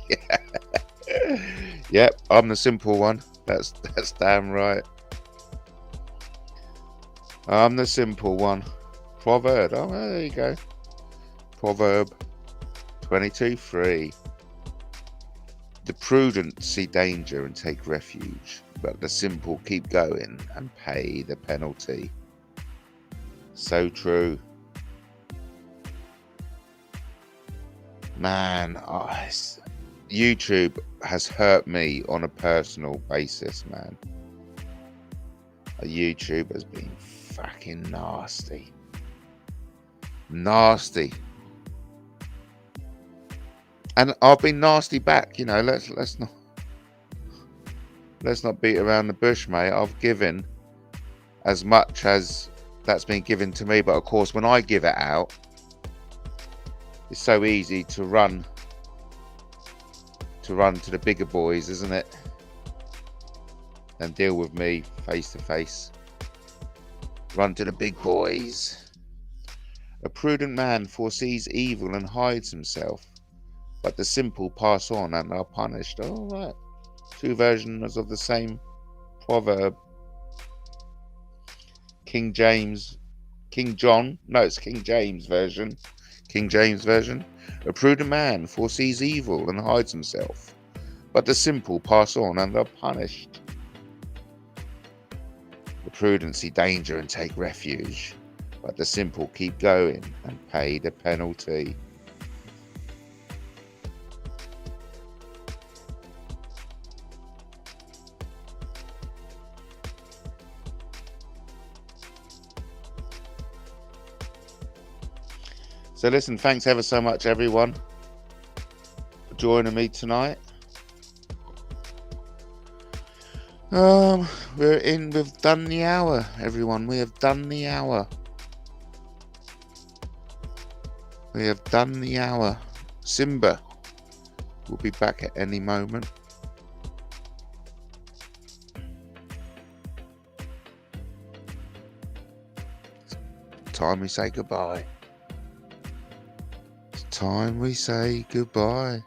Yep, I'm the simple one. That's damn right. I'm the simple one. Proverb. Oh, there you go. Proverb 22:3. The prudent see danger and take refuge, but the simple keep going and pay the penalty. So true. Man, YouTube has hurt me on a personal basis, man. YouTube has been fucking nasty. Nasty. And I've been nasty back, you know, let's not let's not beat around the bush, mate. I've given as much as that's been given to me, but of course when I give it out, it's so easy to run to the bigger boys, isn't it, and deal with me face to face. Run to the big boys. A prudent man foresees evil and hides himself, but the simple pass on and are punished. All right, two versions of the same proverb. King James version. King James version. A prudent man foresees evil and hides himself, but the simple pass on and are punished. The prudent see danger and take refuge, but the simple keep going and pay the penalty. So listen, thanks ever so much, everyone, for joining me tonight. We've done the hour, everyone. We have done the hour. We have done the hour. Simba will be back at any moment. It's time we say goodbye. It's time we say goodbye.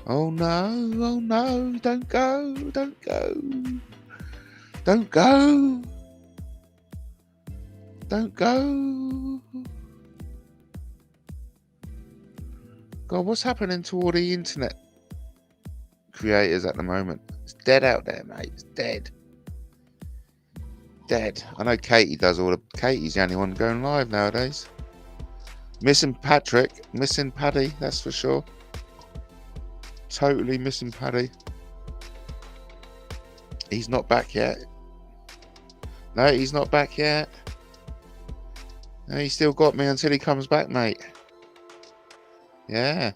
Oh no, don't go, don't go. Don't go. Don't go. God, what's happening to all the internet creators at the moment? It's dead out there, mate. It's dead. Dead. I know Katie does all the... Katie's the only one going live nowadays. Missing Patrick. Missing Paddy, that's for sure. Totally missing Paddy. He's not back yet. No, he's not back yet. No, he still got me until he comes back, mate. Yeah.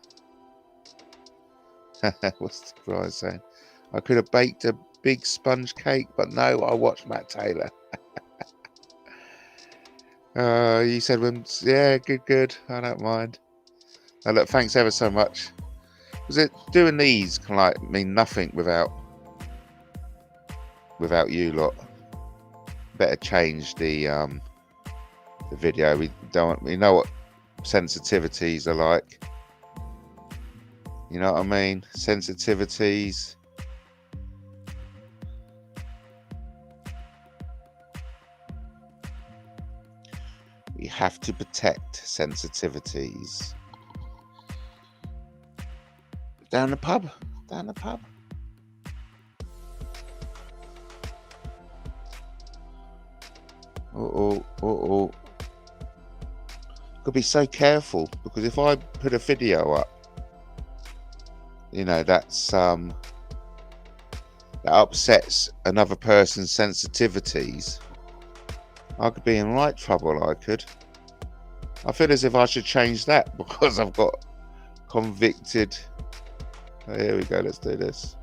What's the guy saying? I could have baked a big sponge cake, but no, I watched Matt Taylor. He said, yeah, good. I don't mind. Now, look, thanks ever so much. Was it doing these can like mean nothing without you lot? Better change the video. We know what sensitivities are like. You know what I mean? Sensitivities. We have to protect sensitivities. Down the pub. Uh-oh. Gotta be so careful, because if I put a video up, you know, that upsets another person's sensitivities, I could be in right trouble. I feel as if I should change that, because I've got convicted. Oh, here we go, let's do this.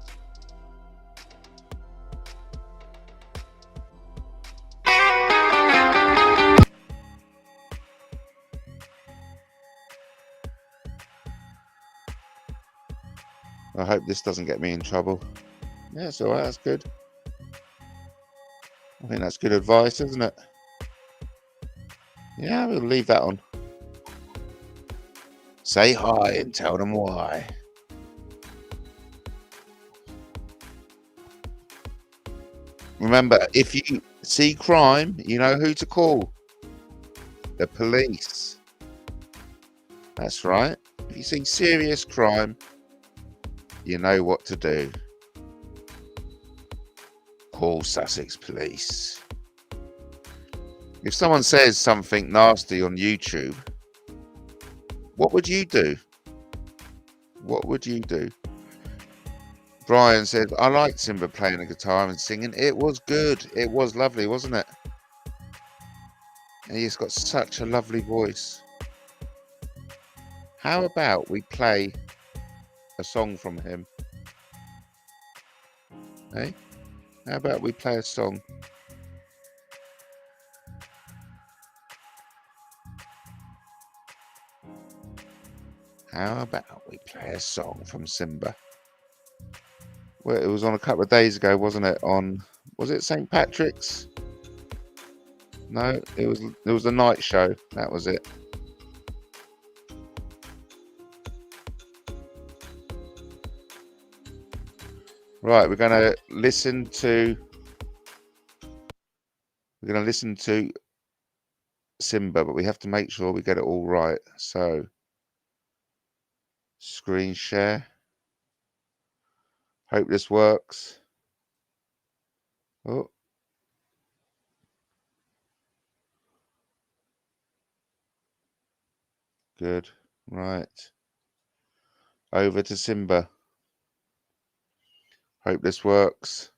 I hope this doesn't get me in trouble. Yeah, it's alright, that's good. I think that's good advice, isn't it? Yeah, we'll leave that on. Say hi and tell them why. Remember, if you see crime, you know who to call. The police. That's right. If you see serious crime, you know what to do. Call Sussex Police. If someone says something nasty on YouTube, what would you do? What would you do? Brian said, I liked Simba playing the guitar and singing. It was good. It was lovely, wasn't it? And he's got such a lovely voice. How about we play a song from him? Hey, how about we play a song? How about we play a song from Simba? Well, it was on a couple of days ago, wasn't it? Was it St. Patrick's? No, it was a night show. That was it. Right, we're gonna listen to Simba, but we have to make sure we get it all right. So, screen share. Hope this works. Oh, good. Right. Over to Simba. Hope this works.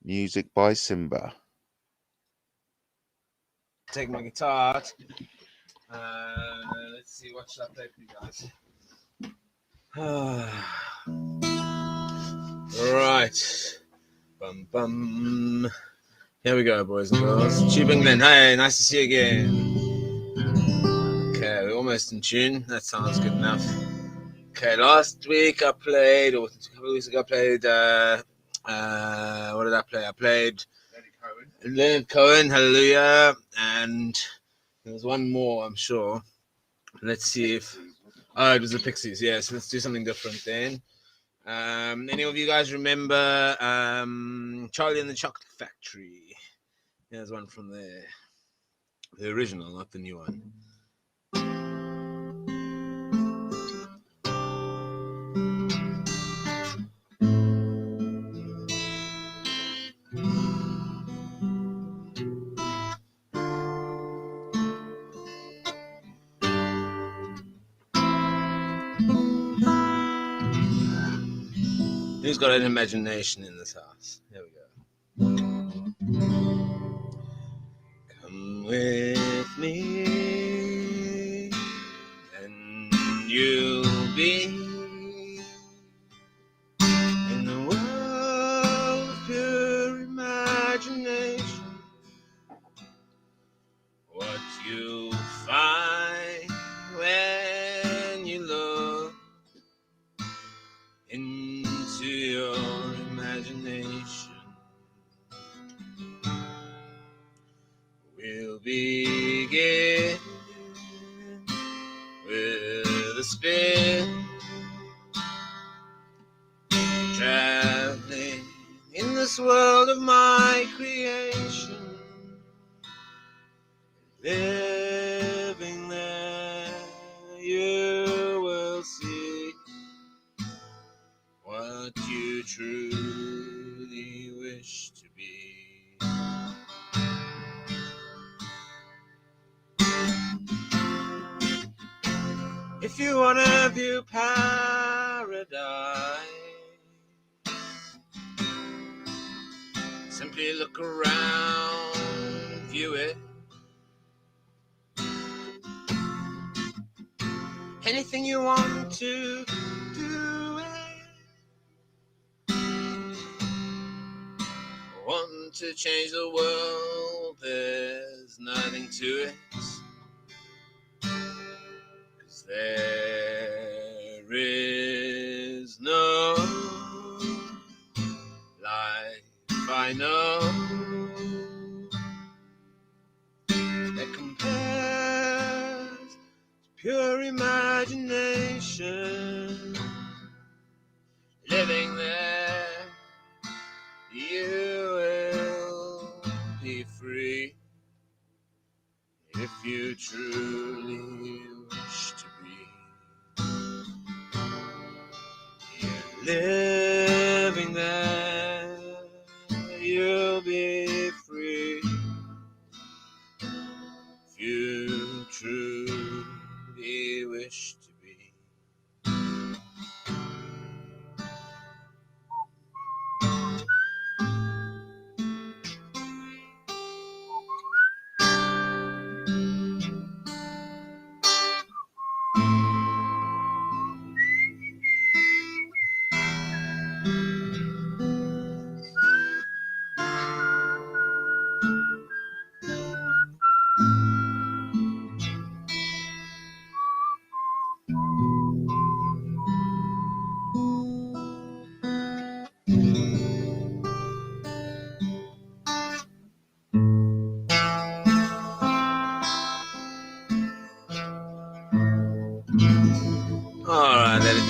Music by Simba. Take my guitar out. Let's see, what should I play for you guys? Right. Bum bum. Here we go, boys and girls. Tube England. Hey, nice to see you again. Okay, we're almost in tune. That sounds good enough. Okay, last week I played, or a couple of weeks ago I played, what did I play? I played Leonard Cohen, Hallelujah, and there was one more, I'm sure. Let's see if... Oh, it was the Pixies, yeah, so let's do something different then. Any of you guys remember Charlie and the Chocolate Factory? There's one from there. The original, not the new one. Who's got an imagination in this house? Here we go. Come with me, and you'll be in the world of pure imagination. What you'll find when you look into your imagination. We'll begin with a spin, traveling in this world of my creation, living there you will see what you truly wish to be. If you wanna view paradise, simply look around, view it. Anything you want to do it. Want to change the world, there's nothing to it. 'Cause there is no life I know that compares to pure imagination. Living there, you will be free if you truly wish to be. You're living there, you'll be free if you truly wish to be.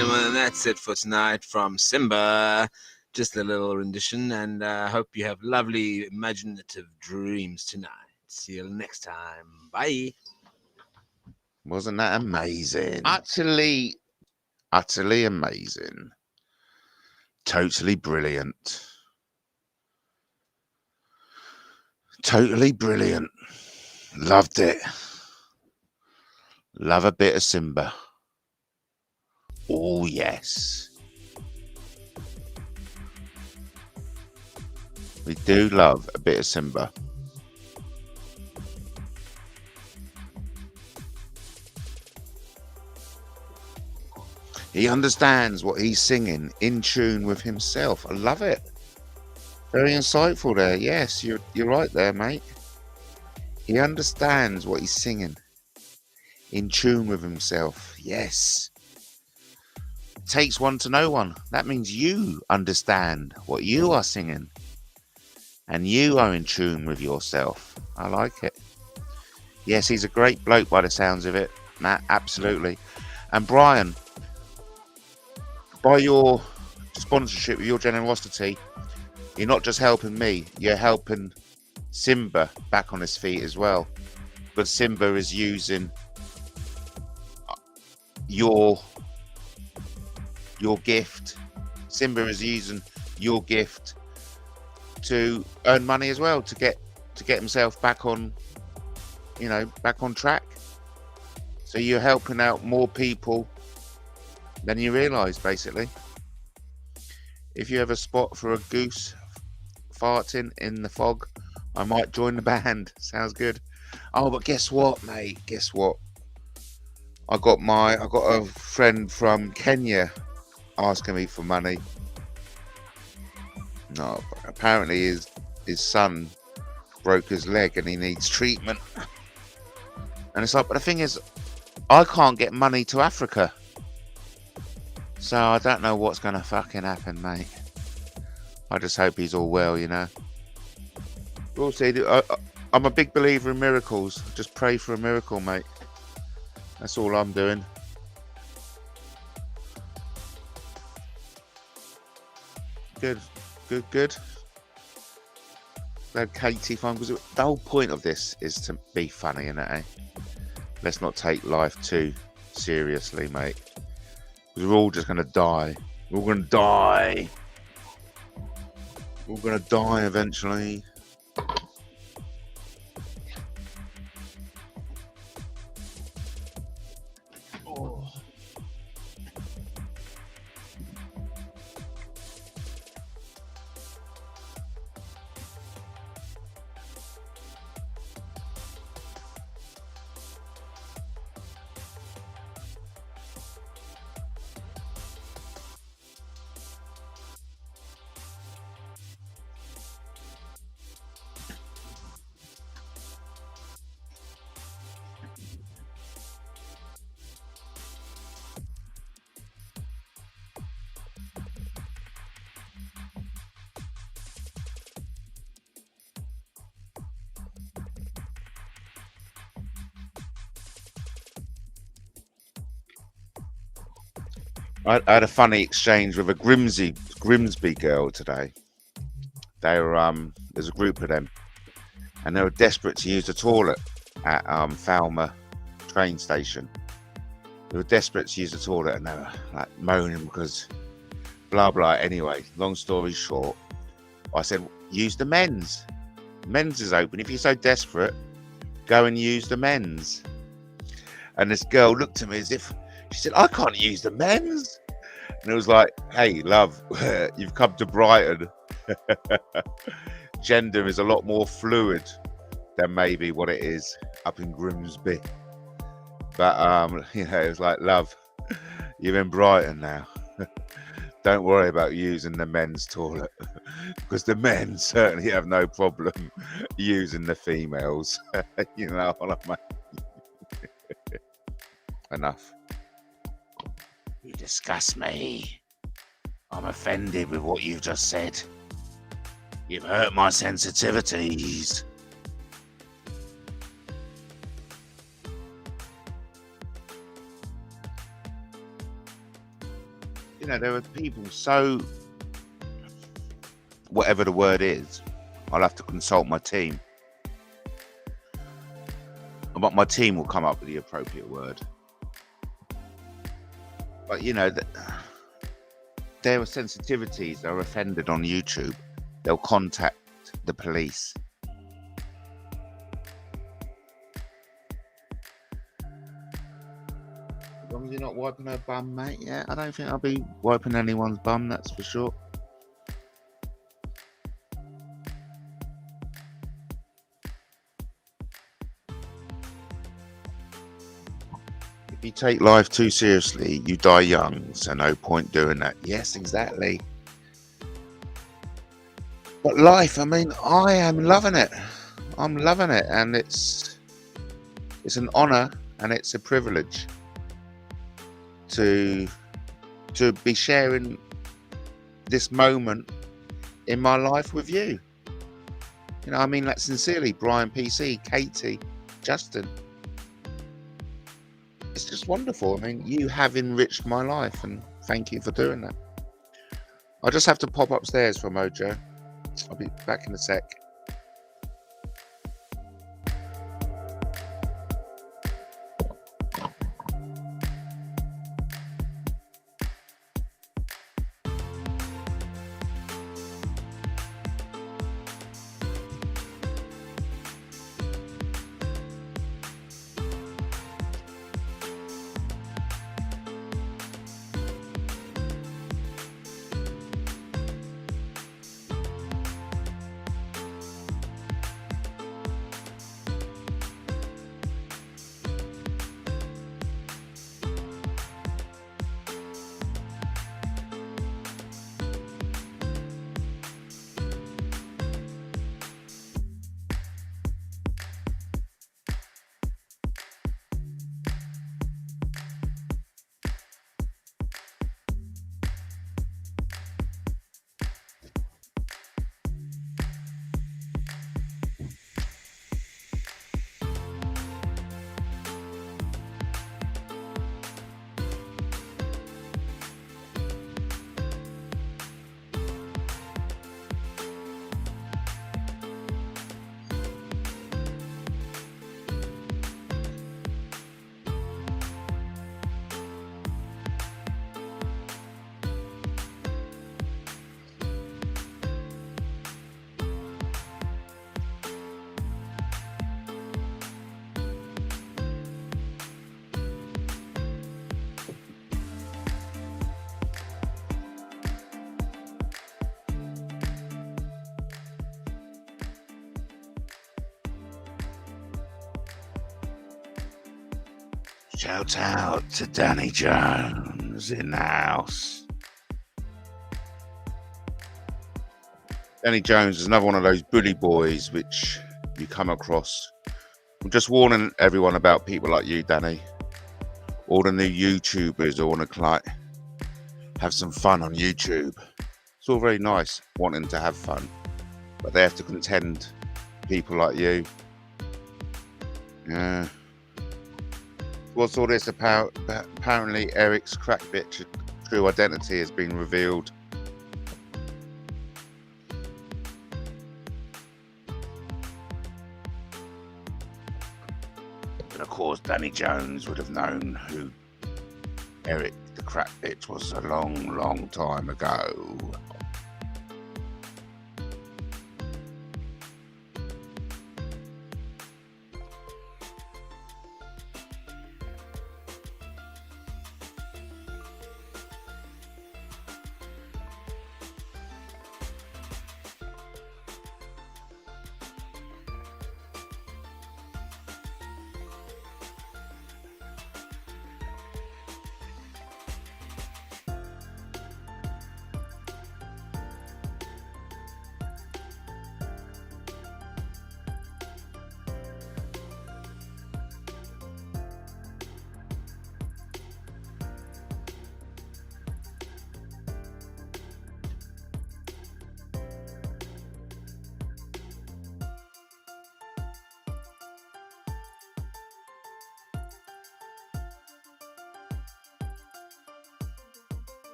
And that's it for tonight from Simba. Just a little rendition, and I hope you have lovely imaginative dreams tonight. See you next time. Bye. Wasn't that amazing? Utterly amazing. Totally brilliant. Totally brilliant. Loved it. Love a bit of Simba. Oh, yes. We do love a bit of Simba. He understands what he's singing, in tune with himself. I love it. Very insightful there. Yes, you're right there, mate. He understands what he's singing, in tune with himself. Yes. Takes one to know one. That means you understand what you are singing, and you are in tune with yourself. I like it. Yes, he's a great bloke by the sounds of it, Matt. Absolutely. And Brian, by your sponsorship, your generosity, you're not just helping me, you're helping Simba back on his feet as well. But Simba is using your gift. Simba is using your gift to earn money as well, to get himself back on, back on track. So you're helping out more people than you realise, basically. If you have a spot for a goose farting in the fog, I might join the band. Sounds good. Oh, but guess what, mate? Guess what? I got a friend from Kenya asking me for money. No, apparently his son broke his leg and he needs treatment. And it's like, but the thing is, I can't get money to Africa. So I don't know what's going to fucking happen, mate. I just hope he's all well, We'll see. I'm a big believer in miracles. Just pray for a miracle, mate. That's all I'm doing. Good. Glad Katie found, because the whole point of this is to be funny, innit, eh? Let's not take life too seriously, mate. Because we're all just going to die. We're all going to die. We're all going to die eventually. Oh. I had a funny exchange with a Grimsby girl today. They were there's a group of them, and they were desperate to use the toilet at Falmer train station. They were desperate to use the toilet, and they were like moaning because blah blah. Anyway, long story short, I said use the men's. Men's is open. If you're so desperate, go and use the men's. And this girl looked at me as if she said, I can't use the men's. And it was like, hey, love, you've come to Brighton. Gender is a lot more fluid than maybe what it is up in Grimsby. But, it was like, love, you're in Brighton now. Don't worry about using the men's toilet, because the men certainly have no problem using the females. You know what I mean? Enough. You disgust me. I'm offended with what you've just said. You've hurt my sensitivities. you know, there are people so, whatever the word is, I'll have to consult my team. But my team will come up with the appropriate word. But you know, there are sensitivities that are offended on YouTube. They'll contact the police. As long as you're not wiping her bum, mate. Yeah, I don't think I'll be wiping anyone's bum, that's for sure. If you take life too seriously, you die young, so no point doing that. Yes, exactly. But life, I mean, I am loving it. I'm loving it, and it's an honor and it's a privilege to be sharing this moment in my life with you. You know, I mean that sincerely, Brian PC, Katie, Justin. It's just wonderful. I mean, you have enriched my life, and thank you for doing that. I'll just have to pop upstairs for Mojo. I'll be back in a sec. Shout out to Danny Jones in the house. Danny Jones is another one of those bully boys which you come across. I'm just warning everyone about people like you, Danny. All the new YouTubers who want to have some fun on YouTube. It's all very nice wanting to have fun, but they have to contend people like you. Yeah. What's all this about? Apparently Eric's crack bitch true identity has been revealed. And of course Danny Jones would have known who Eric the crack bitch was a long time ago.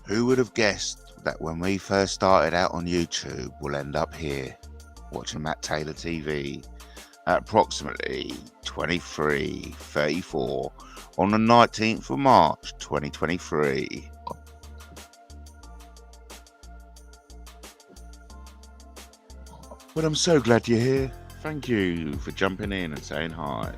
Who would have guessed that when we first started out on YouTube, we'll end up here watching Matt Taylor TV at approximately 23:34 on the 19th of March 2023. But I'm so glad you're here. Thank you for jumping in and saying hi.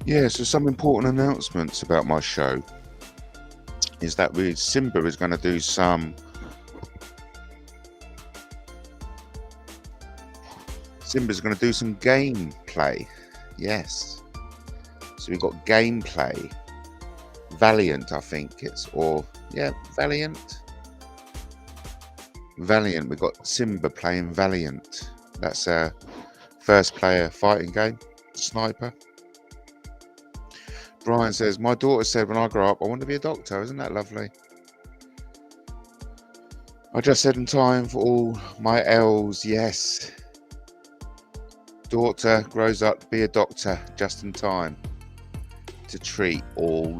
Yeah, so some important announcements about my show is that Simba is going to do some gameplay. Yes. So we've got gameplay. Valiant, I think it's, or yeah, Valiant. We've got Simba playing Valiant. That's a first player fighting game. Sniper. Brian says, my daughter said when I grow up, I want to be a doctor. Isn't that lovely? I just said in time for all my L's. Yes. Daughter grows up to be a doctor just in time to treat all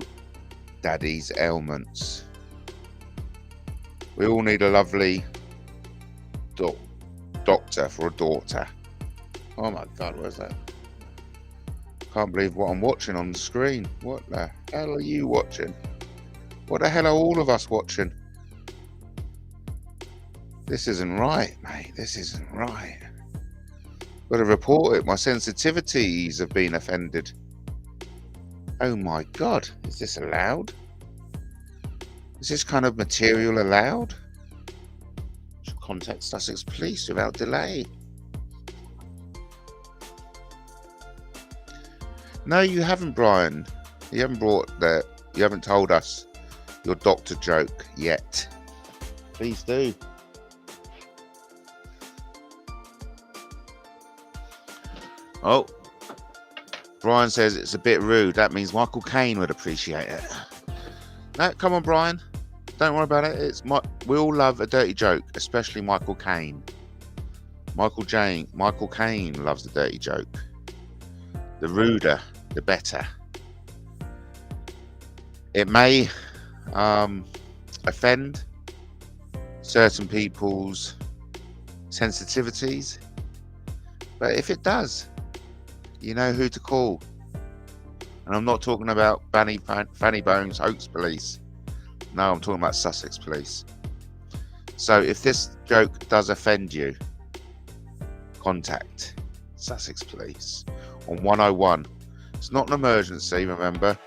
daddy's ailments. We all need a lovely doctor for a daughter. Oh my God, what is that? Can't believe what I'm watching on the screen. What the hell are you watching? What the hell are all of us watching? This isn't right, mate. This isn't right. Got to report it. My sensitivities have been offended. Oh my God. Is this allowed? Is this kind of material allowed? Should contact Sussex Police without delay. No, you haven't, Brian. You haven't you haven't told us your doctor joke yet. Please do. Oh, Brian says it's a bit rude. That means Michael Caine would appreciate it. No, come on, Brian. Don't worry about it. We all love a dirty joke, especially Michael Caine. Michael Caine loves a dirty joke. The ruder, the better. It may offend certain people's sensitivities, but if it does, you know who to call. And I'm not talking about Fanny Bones Hoax Police. No, I'm talking about Sussex Police. So if this joke does offend you, contact Sussex Police on 101. It's not an emergency, remember.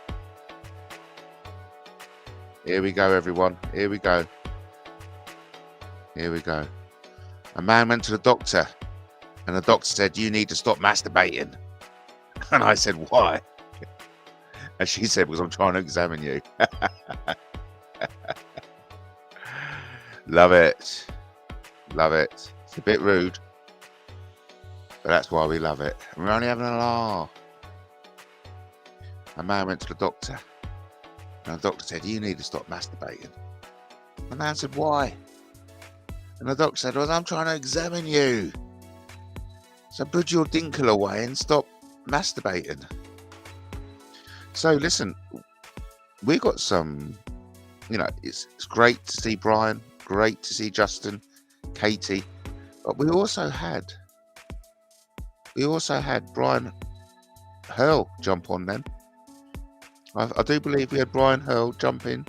Here we go, everyone. Here we go. Here we go. A man went to the doctor, and the doctor said, you need to stop masturbating. And I said, why? And she said, because I'm trying to examine you. Love it. Love it. It's a bit rude, but that's why we love it. And we're only having a laugh. A man went to the doctor, and the doctor said, you need to stop masturbating. And the man said, why? And the doctor said, well, I'm trying to examine you. So put your dinkle away and stop masturbating. So listen, we got some, it's great to see Brian, great to see Justin, Katie, but we also had Brian Hurl jump on then. I do believe we had Brian Hurl jump in,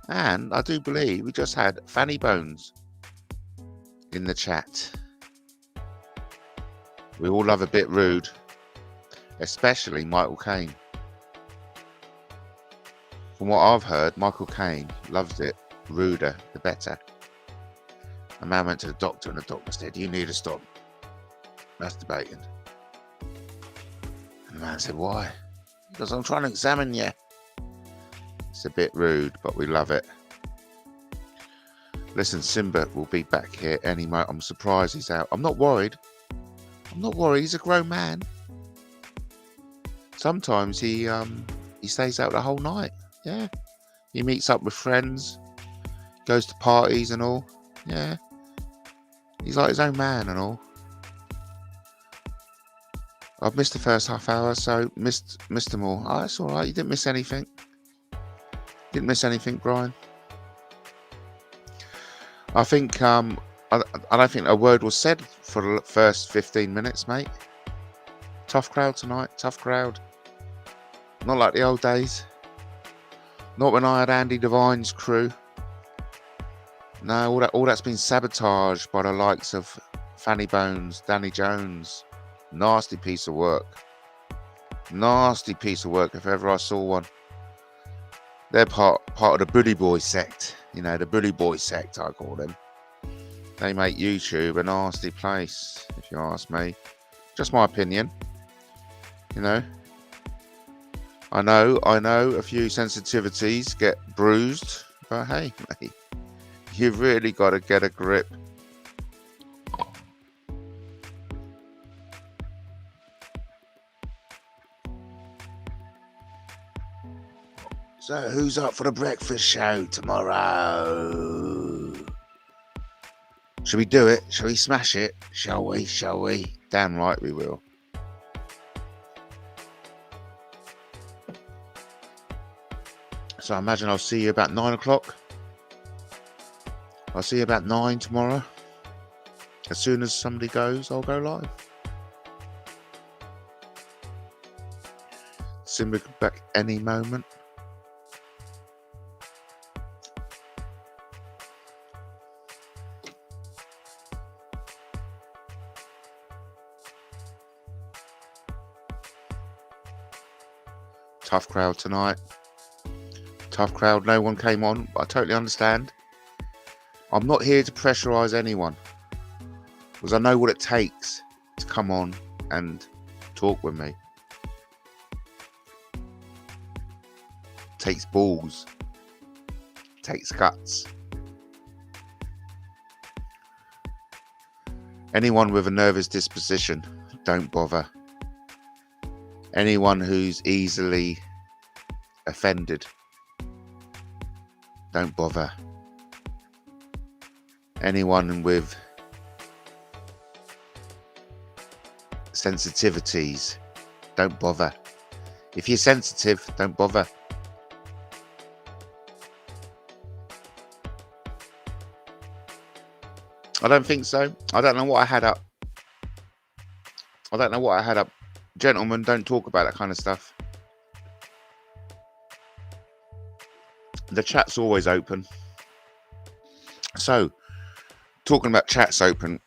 and I do believe we just had Fanny Bones in the chat. We all love a bit rude, especially Michael Caine. From what I've heard, Michael Caine loves it ruder the better. A man went to the doctor, and the doctor said, you need to stop masturbating. The man said, why? Because I'm trying to examine you. It's a bit rude, but we love it. Listen, Simba will be back here any moment. I'm surprised he's out. I'm not worried. I'm not worried. He's a grown man. Sometimes he stays out the whole night. Yeah. He meets up with friends, goes to parties and all. Yeah. He's like his own man and all. I've missed the first half hour, so missed them all. Oh, that's all right. You didn't miss anything. Didn't miss anything, Brian. I think I don't think a word was said for the first 15 minutes, mate. Tough crowd tonight. Tough crowd. Not like the old days. Not when I had Andy Devine's crew. No, all that's been sabotaged by the likes of Fanny Bones, Danny Jones. Nasty piece of work. Nasty piece of work if ever I saw one. They're part of the Bully Boy sect. You know, the Bully Boy sect, I call them. They make YouTube a nasty place, if you ask me. Just my opinion. You know. I know a few sensitivities get bruised. But hey, mate, you've really got to get a grip. So, who's up for the breakfast show tomorrow? Shall we do it? Shall we smash it? Shall we? Shall we? Damn right we will. So, I imagine I'll see you about 9 o'clock. I'll see you about 9 tomorrow. As soon as somebody goes, I'll go live. Simba back any moment. Tough crowd tonight. Tough crowd. No one came on, but I totally understand. I'm not here to pressurize anyone, because I know what it takes to come on and talk with me. It takes balls. It takes guts. Anyone with a nervous disposition, don't bother. Anyone who's easily offended, don't bother. Anyone with sensitivities, don't bother. If you're sensitive, don't bother. I don't think so. I don't know what I had up. Gentlemen, don't talk about that kind of stuff. The chat's always open. So, talking about chats open,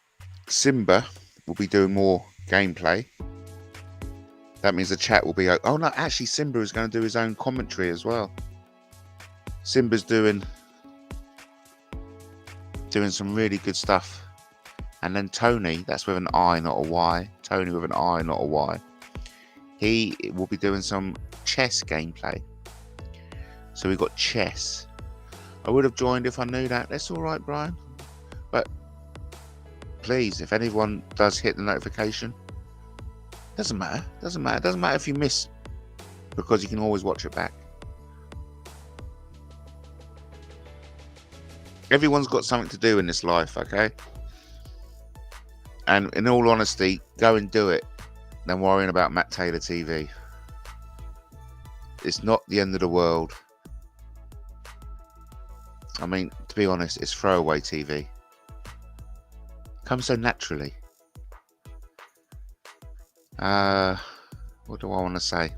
Simba will be doing more gameplay. That means the chat will be open. Oh no, actually Simba is going to do his own commentary as well. Simba's doing some really good stuff. And then Tony, that's with an I, not a Y. Tony with an I, not a Y. He will be doing some chess gameplay. So we've got chess. I would have joined if I knew that. That's all right, Brian. But please, if anyone does hit the notification, doesn't matter. Doesn't matter if you miss, because you can always watch it back. Everyone's got something to do in this life, okay? And in all honesty, go and do it than worrying about Matt Taylor TV. It's not the end of the world. I mean, to be honest, it's throwaway TV. Comes so naturally. What do I want to say?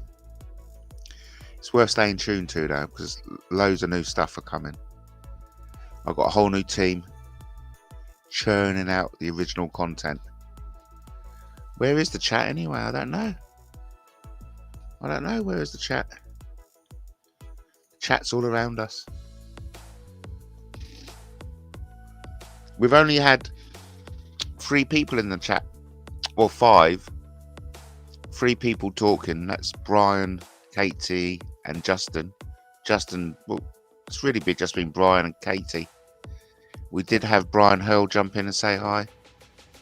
It's worth staying tuned to though, because loads of new stuff are coming. I've got a whole new team churning out the original content. Where is the chat anyway? I don't know. Where is the chat? Chat's all around us. We've only had 3 people in the chat, or 5. three people talking. That's Brian, Katie, and Justin. Justin, well, it's really just been Brian and Katie. We did have Brian Hurl jump in and say hi.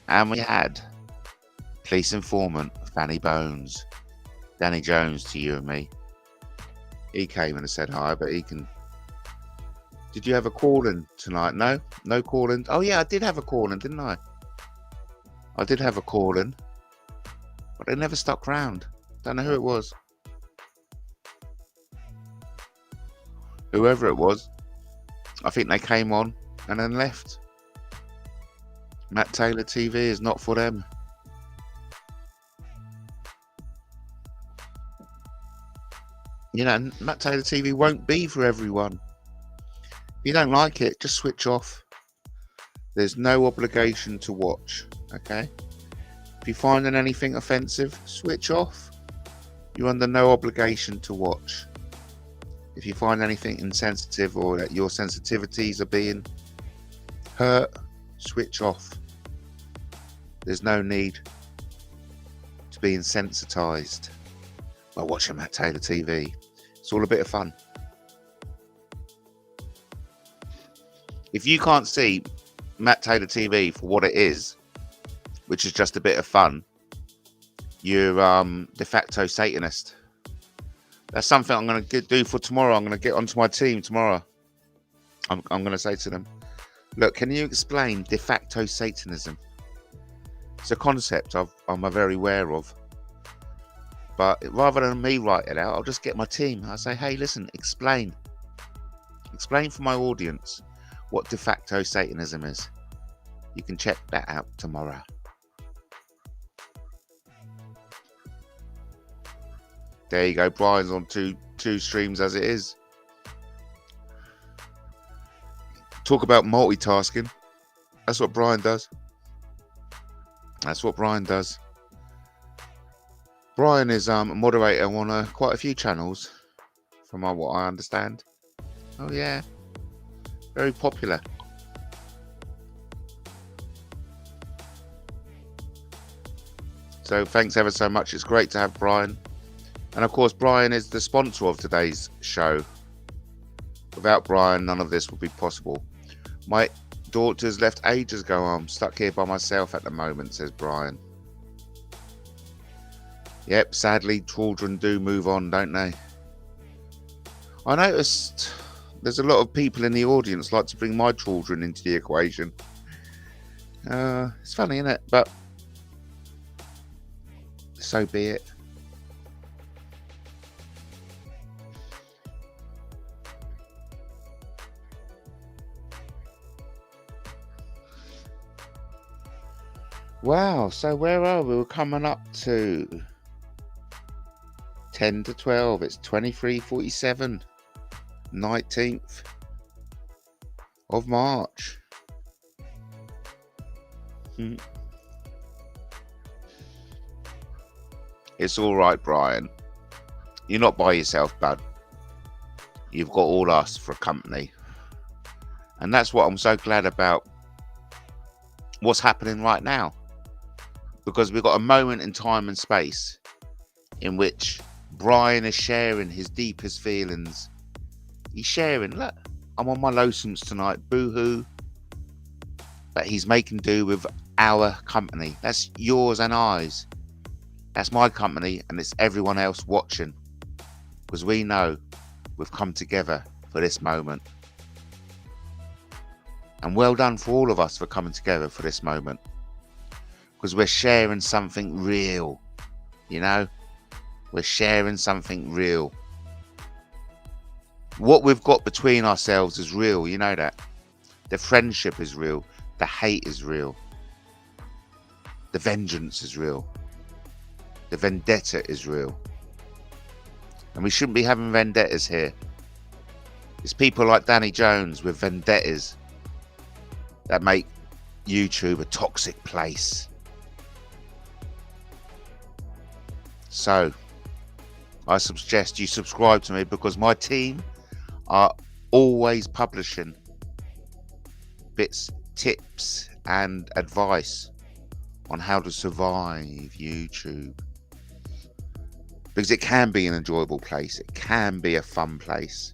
And we had police informant Fanny Bones, Danny Jones to you and me. He came in and said hi, but he can... Did you have a call-in tonight? No? No call-in? Oh yeah, I did have a call-in, didn't I? I did have a call-in, but they never stuck round. Don't know who it was. Whoever it was, I think they came on and then left. Matt Taylor TV is not for them. You know, Matt Taylor TV won't be for everyone. If you don't like it, just switch off. There's no obligation to watch, okay? If you're finding anything offensive, switch off. You're under no obligation to watch. If you find anything insensitive or that your sensitivities are being hurt, switch off. There's no need to be insensitized by watching Matt Taylor TV. It's all a bit of fun. If you can't see Matt Taylor TV for what it is, which is just a bit of fun, you're de facto Satanist. That's something I'm going to do for tomorrow. I'm going to get onto my team tomorrow. I'm going to say to them, look, can you explain de facto Satanism? It's a concept I'm very aware of. But rather than me write it out, I'll just get my team. I'll say, hey, listen, explain. Explain for my audience what de facto Satanism is. You can check that out tomorrow. There you go. Brian's on two streams as it is. Talk about multitasking. That's what Brian does. That's what Brian does. Brian is a moderator on quite a few channels, from what I understand. Oh yeah, very popular. So thanks ever so much. It's great to have Brian. And of course, Brian is the sponsor of today's show. Without Brian, none of this would be possible. My daughter's left ages ago. I'm stuck here by myself at the moment, says Brian. Yep, sadly, children do move on, don't they? I noticed there's a lot of people in the audience like to bring my children into the equation. It's funny, isn't it? But so be it. Wow, so where are we? We're coming up to 10 to 12. It's 23:47, 19th of March. It's all right, Brian. You're not by yourself, bud. You've got all us for company. And that's what I'm so glad about what's happening right now. Because we've got a moment in time and space in which Brian is sharing his deepest feelings. He's sharing, look, I'm on my lonesome tonight, boo-hoo. But he's making do with our company. That's yours and ours. That's my company, and it's everyone else watching. Because we know we've come together for this moment. And well done for all of us for coming together for this moment. Because we're sharing something real. You know? We're sharing something real. What we've got between ourselves is real. You know that. The friendship is real. The hate is real. The vengeance is real. The vendetta is real. And we shouldn't be having vendettas here. It's people like Danny Jones with vendettas that make YouTube a toxic place. So, I suggest you subscribe to me because my team are always publishing bits, tips and advice on how to survive YouTube. because it can be an enjoyable place. It can be a fun place.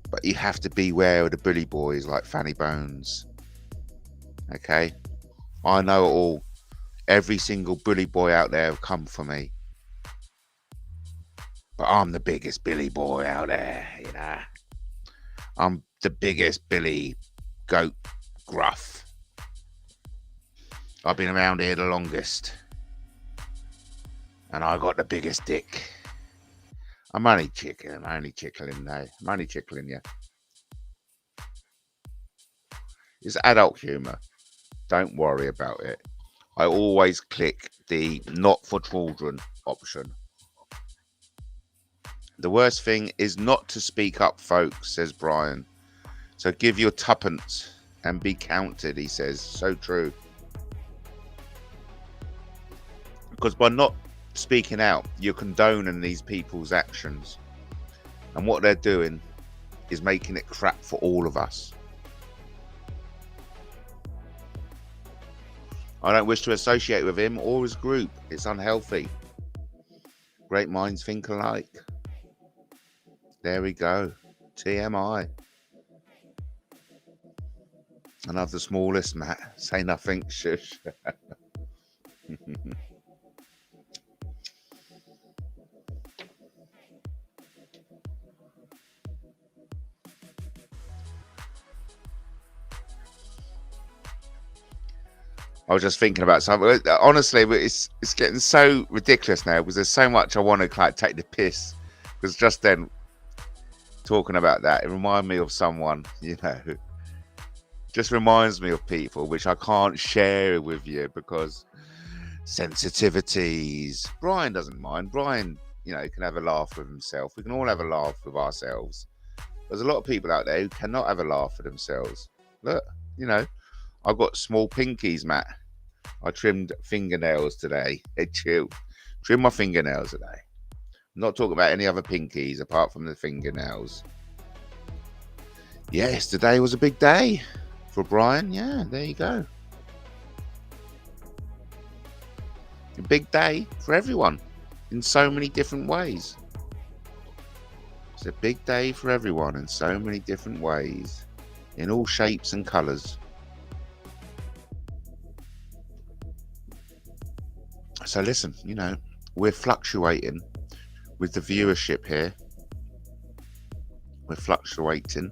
But you have to beware of the bully boys like Fanny Bones. Okay? I know it all. Every single bully boy out there have come for me. But I'm the biggest Billy boy out there, you know. I'm the biggest Billy goat gruff. I've been around here the longest. And I got the biggest dick. I'm only chickling now. I'm only chickling you. It's adult humour. Don't worry about it. I always click the not for children option. The worst thing is not to speak up, folks, says Brian. So give your tuppence and be counted, he says. So true. Because by not speaking out, you're condoning these people's actions. And what they're doing is making it crap for all of us. I don't wish to associate with him or his group. It's unhealthy. Great minds think alike. There we go. TMI. Another smallest, Matt. Say nothing, shush. I was just thinking about something. Honestly, it's getting so ridiculous now because there's so much I want to like take the piss. Because just then, talking about that, it reminded me of someone, you know, just reminds me of people which I can't share with you because sensitivities. Brian doesn't mind. Brian, you know, can have a laugh with himself. We can all have a laugh with ourselves. There's a lot of people out there who cannot have a laugh with themselves. Look, you know, I've got small pinkies, Matt. I trimmed fingernails today. Hey, chill. Trim my fingernails today. I'm not talking about any other pinkies apart from the fingernails. Yes, today was a big day for Brian. Yeah, there you go. A big day for everyone in so many different ways. It's a big day for everyone in so many different ways, in all shapes and colours. So listen, you know, we're fluctuating with the viewership here. We're fluctuating.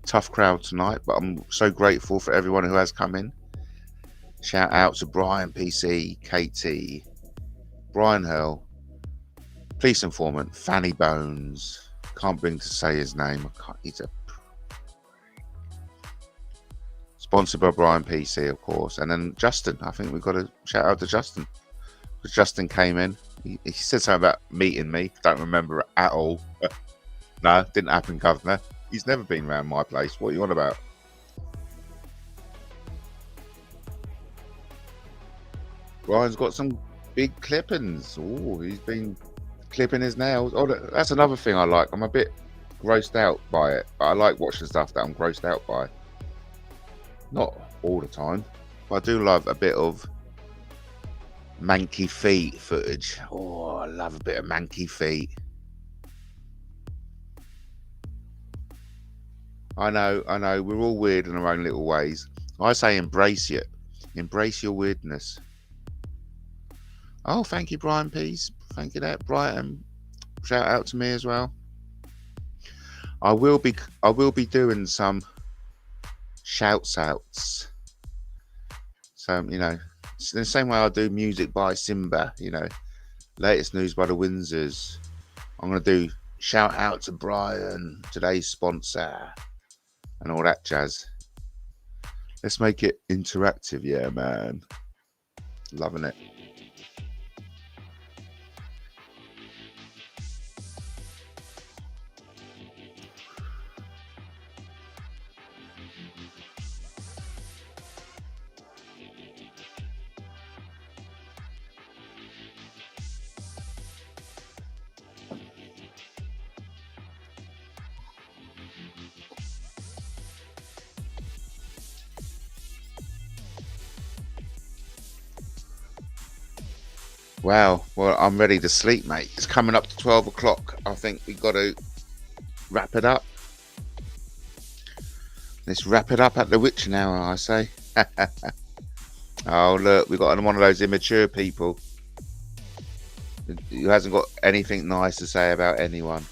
Tough crowd tonight, but I'm so grateful for everyone who has come in. Shout out to Brian PC, KT, Brian Hurl, Police Informant, Fanny Bones. Can't bring to say his name. He's a sponsored by Brian PC, of course. And then Justin. I think we've got to shout out to Justin. Because Justin came in. He said something about meeting me. Don't remember it at all. No, didn't happen, Governor. He's never been around my place. What are you on about? Brian's got some big clippings. Oh, he's been clipping his nails. Oh, that's another thing I like. I'm a bit grossed out by it. But I like watching stuff that I'm grossed out by. Not all the time. But I do love a bit of manky feet footage. Oh, I love a bit of manky feet. I know, we're all weird in our own little ways. I say embrace it. Embrace your weirdness. Oh, thank you, Brian Pease. Thank you, that Brighton. Shout out to me as well. I will be doing some shouts outs. So, you know, it's the same way I do music by Simba, you know, latest news by the Windsors. I'm going to do shout out to Brian, today's sponsor, and all that jazz. Let's make it interactive, yeah, man. Loving it. Wow. Well, I'm ready to sleep, mate. It's coming up to 12 o'clock. I think we got to wrap it up. Let's wrap it up at the witching hour, I say. Oh, look, we got one of those immature people who hasn't got anything nice to say about anyone.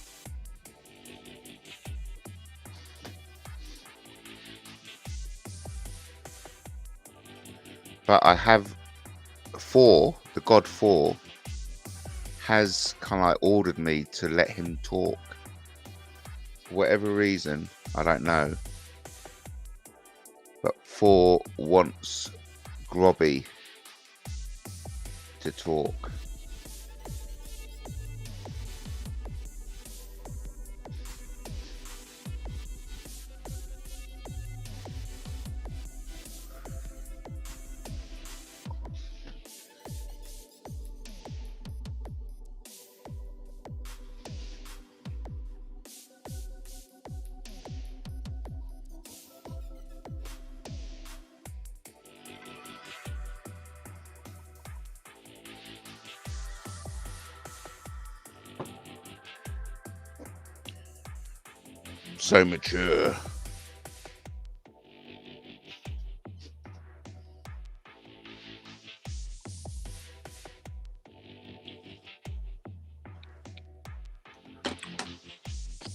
But I have the God 4 has kind of like ordered me to let him talk. For whatever reason, I don't know. But 4 wants Grobby to talk. So mature.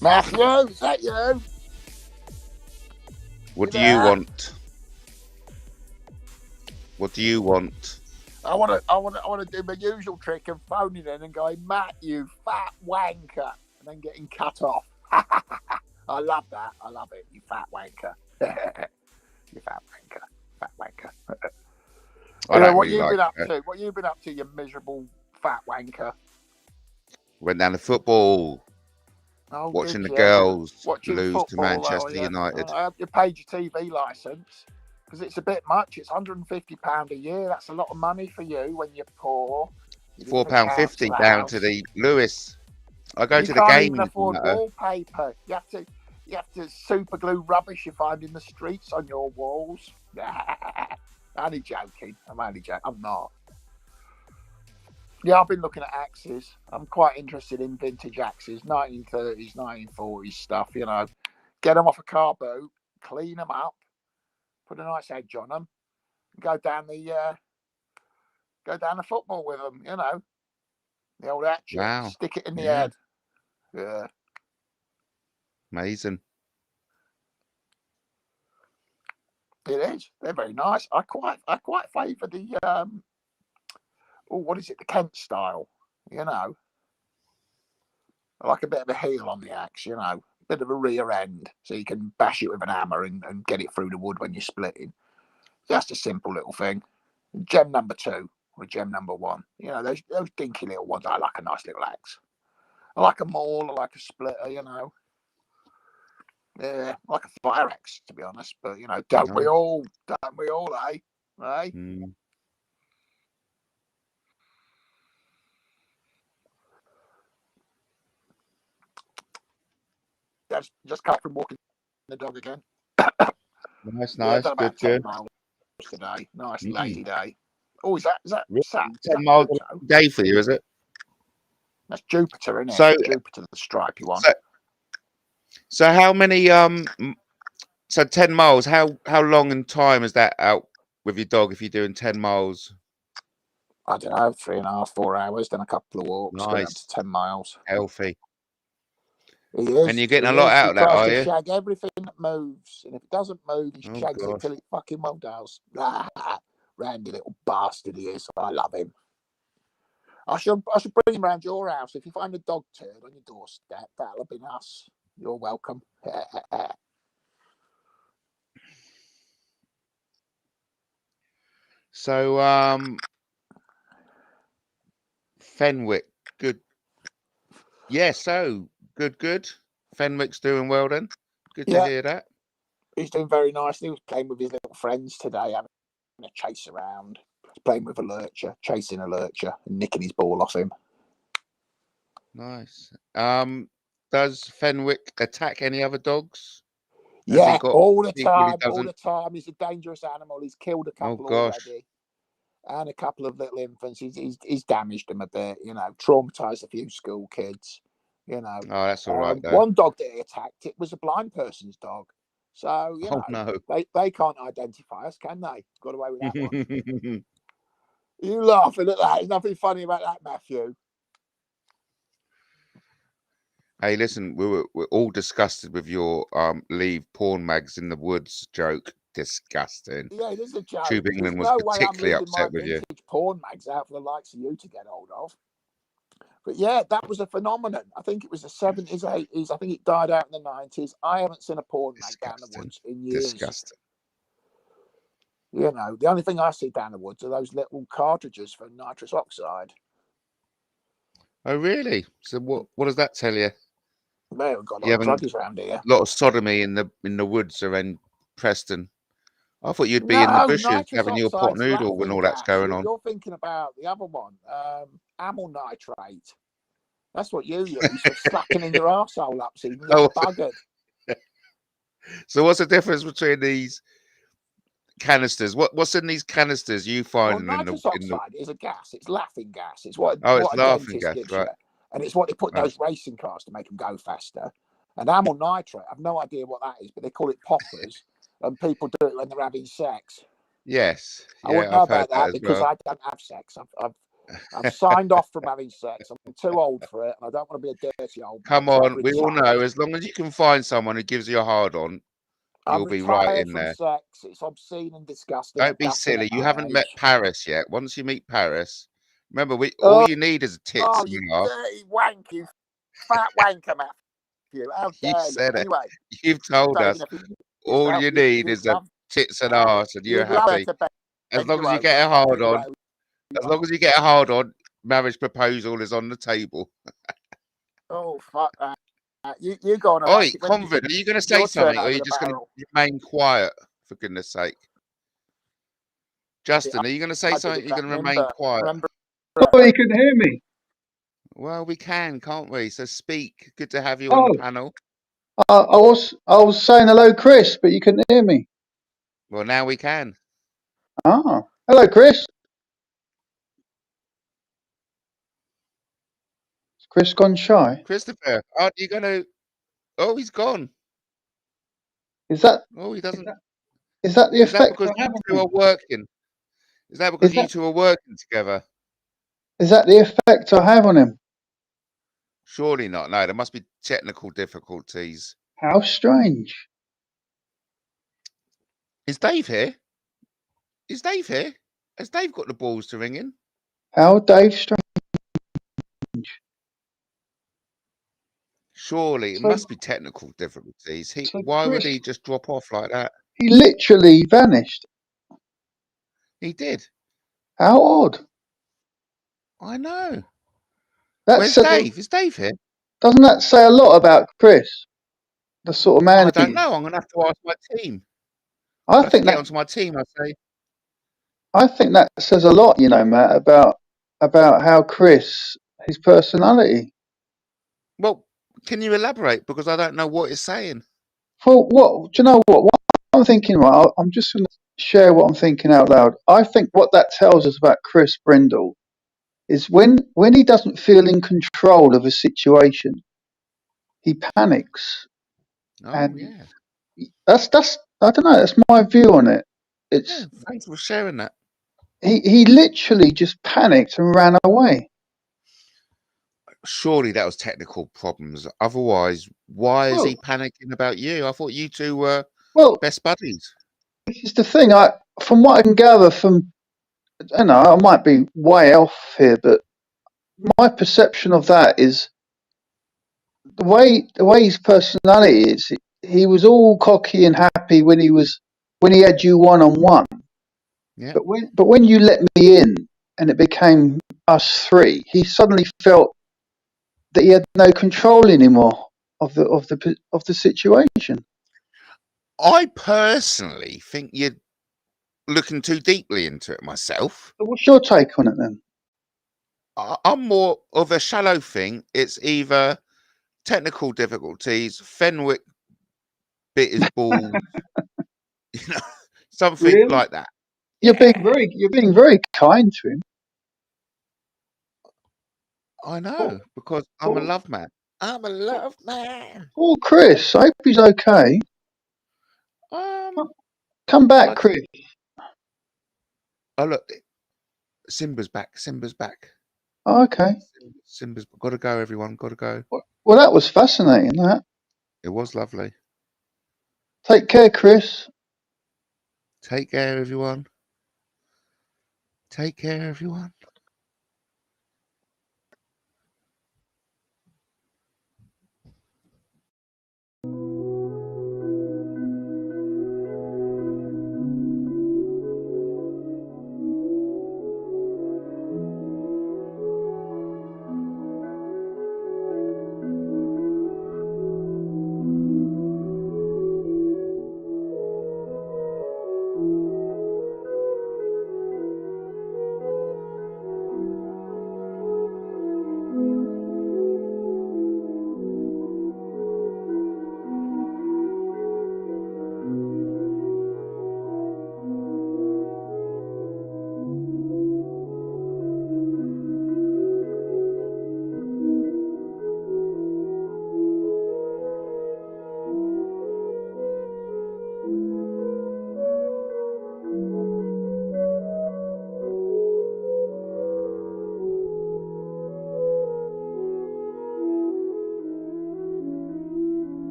Matthew, is that you? What do you want? What do you want? I want to do my usual trick of phoning in and going, Matt, you fat wanker, and then getting cut off. I love that. I love it. You fat wanker. You fat wanker. Fat wanker. What you been up to? What you been up to, you miserable fat wanker? Went down to football. Watching the girls lose to Manchester United. I hope you paid your TV licence, because it's a bit much. It's £150 a year. That's a lot of money for you when you're poor. £4.50 down to the Lewis. I go to the game. You can't even afford wallpaper. You have to super glue rubbish you find in the streets on your walls. Only joking. I'm not. Yeah, I've been looking at axes. I'm quite interested in vintage axes, 1930s, 1940s stuff, you know. Get them off a car boot, clean them up, put a nice edge on them, and go down the football with them, you know. The old hatchet. Wow. Stick it in the head. Yeah. Amazing. It is. They're very nice. I quite favour the what is it? The Kent style, you know. I like a bit of a heel on the axe, you know, bit of a rear end, so you can bash it with an hammer and get it through the wood when you're splitting. Just a simple little thing. Gem number 2 or gem number 1. You know, those dinky little ones. I like a nice little axe. I like a maul. I like a splitter, you know. Yeah, I like a fire axe, to be honest. But, you know, don't we all, eh? Right? Mm. Just cut from walking the dog again. Nice. Good. Today. Nice lady day. Oh, is that really? 10 miles a day for you, is it? That's Jupiter, isn't it? So Jupiter, the stripy one. So how many so 10 miles, how long in time is that out with your dog if you're doing 10 miles? I don't know, 3.5, 4 hours, then a couple of walks, then up to 10 miles. Healthy. He is. And you're getting a lot out of that, are you? He tries to shag everything that moves, and if it doesn't move, he shags it till it fucking well does. Randy little bastard he is. I love him. I should bring him around your house. If you find a dog turd on your doorstep, that'll have been us. You're welcome. So Fenwick, good. Yeah, so good. Fenwick's doing well then. Good to hear that. He's doing very nicely. He was playing with his little friends today, having a chase around. He's playing with a lurcher, chasing a lurcher, and nicking his ball off him. Nice. Does Fenwick attack any other dogs? Yeah, all the time. All the time. He's a dangerous animal. He's killed a couple already. and a couple of little infants. He's damaged them a bit, you know, traumatized a few school kids, you know. Oh, that's all right though. One dog that he attacked, it was a blind person's dog. So, you Oh know, no. they can't identify us, can they? Got away with that one. You laughing at that? There's nothing funny about that, Matthew. Hey, listen, we're all disgusted with your leave porn mags in the woods joke. Disgusting. Yeah, it is a joke. Tube There's England was no way I'm particularly leaving my upset with you. vintage porn mags out for the likes of you to get hold of. But yeah, that was a phenomenon. I think it was the 70s, 80s. I think it died out in the 90s. I haven't seen a porn mag down the woods in years. Disgusting. You know, the only thing I see down the woods are those little cartridges for nitrous oxide. Oh, really? So what does that tell you? Well, we've got a lot of druggies around here. A lot of sodomy in the woods around Preston. I thought you'd be in the bushes having your pot noodle when all that's going on. You're thinking about the other one, amyl nitrate. That's what you use for slacking in your arsehole up so you can get buggered. So what's the difference between these canisters? What's in these canisters you find? Well, nitrous oxide is a gas. It's laughing gas. It's what it's a laughing dentist gas, gives right? you. And it's what they put in those racing cars to make them go faster. And amyl nitrate, I've no idea what that is, but they call it poppers. And people do it when they're having sex. Yes. I wouldn't know about that because I don't have sex. I've signed off from having sex. I'm too old for it, and I don't want to be a dirty old man. Come on, we all know as long as you can find someone who gives you a hard on, you'll be right in there. Sex. It's obscene and disgusting. Don't be silly. You haven't met Paris yet. Once you meet Paris, remember, all you need is a tits. Oh, you dirty wank, you fat wanker, Matthew. How dare you? Said it. Anyway, you've told us all you need is a tits and arse, and you're happy. As long as you get a hard on. As long as you get a hard on, marriage proposal is on the table. Oh, fuck that. You go on. Oi, Convid, are you going to say something, or are you just going to remain quiet, for goodness sake? Justin, are you going to say something, or are you going to remain quiet? Oh, you can hear me. Well, we can, can't we? So speak. Good to have you on the panel. I was saying hello, Chris, but you couldn't hear me. Well, now we can. Ah, hello, Chris. Is Chris gone shy? Christopher, are you going to? Oh, he's gone. Is that? Oh, he doesn't. Is that the effect? Is that because you two are working? Is that because you two are working together? Is that the effect I have on him? Surely not. No, there must be technical difficulties. How strange. Is Dave here? Is Dave here? Has Dave got the balls to ring in? How Dave strange. Surely it must be technical difficulties. Why would he just drop off like that? He literally vanished. He did. How odd. I know. Where's Dave? Is Dave here? Doesn't that say a lot about Chris? The sort of man I don't know. I'm going to have to ask my team. I think get onto my team. I think that says a lot, you know, Matt, about how Chris, his personality. Well, can you elaborate? Because I don't know what it's saying. Well, do you know what I'm thinking? Right, I'm just going to share what I'm thinking out loud. I think what that tells us about Chris Brindle is when he doesn't feel in control of a situation, he panics. Oh, and yeah. That's I don't know. That's my view on it. Thanks for sharing that. He literally just panicked and ran away. Surely that was technical problems. Otherwise, why is he panicking about you? I thought you two were best buddies. This is the thing. From what I can gather from, I know I might be way off here, but my perception of that is the way his personality is. He was all cocky and happy when he had you one-on-one. Yeah. But when you let me in and it became us three, he suddenly felt that he had no control anymore of the situation. I personally think you're looking too deeply into it myself. So what's your take on it then? I'm more of a shallow thing. It's either technical difficulties, Fenwick bit his balls, something like that. You're being Yeah. very kind to him. I know, Poor, because I'm a poor, love man. I'm a love man. poor Chris. I hope he's okay. Um, Come back, like, Chris. oh look, Simba's back. Simba's back. Oh, okay. Simba's got to go. Everyone, got to go. Well, that was fascinating. That. It was lovely. Take care, Chris. Take care, everyone. Take care, everyone.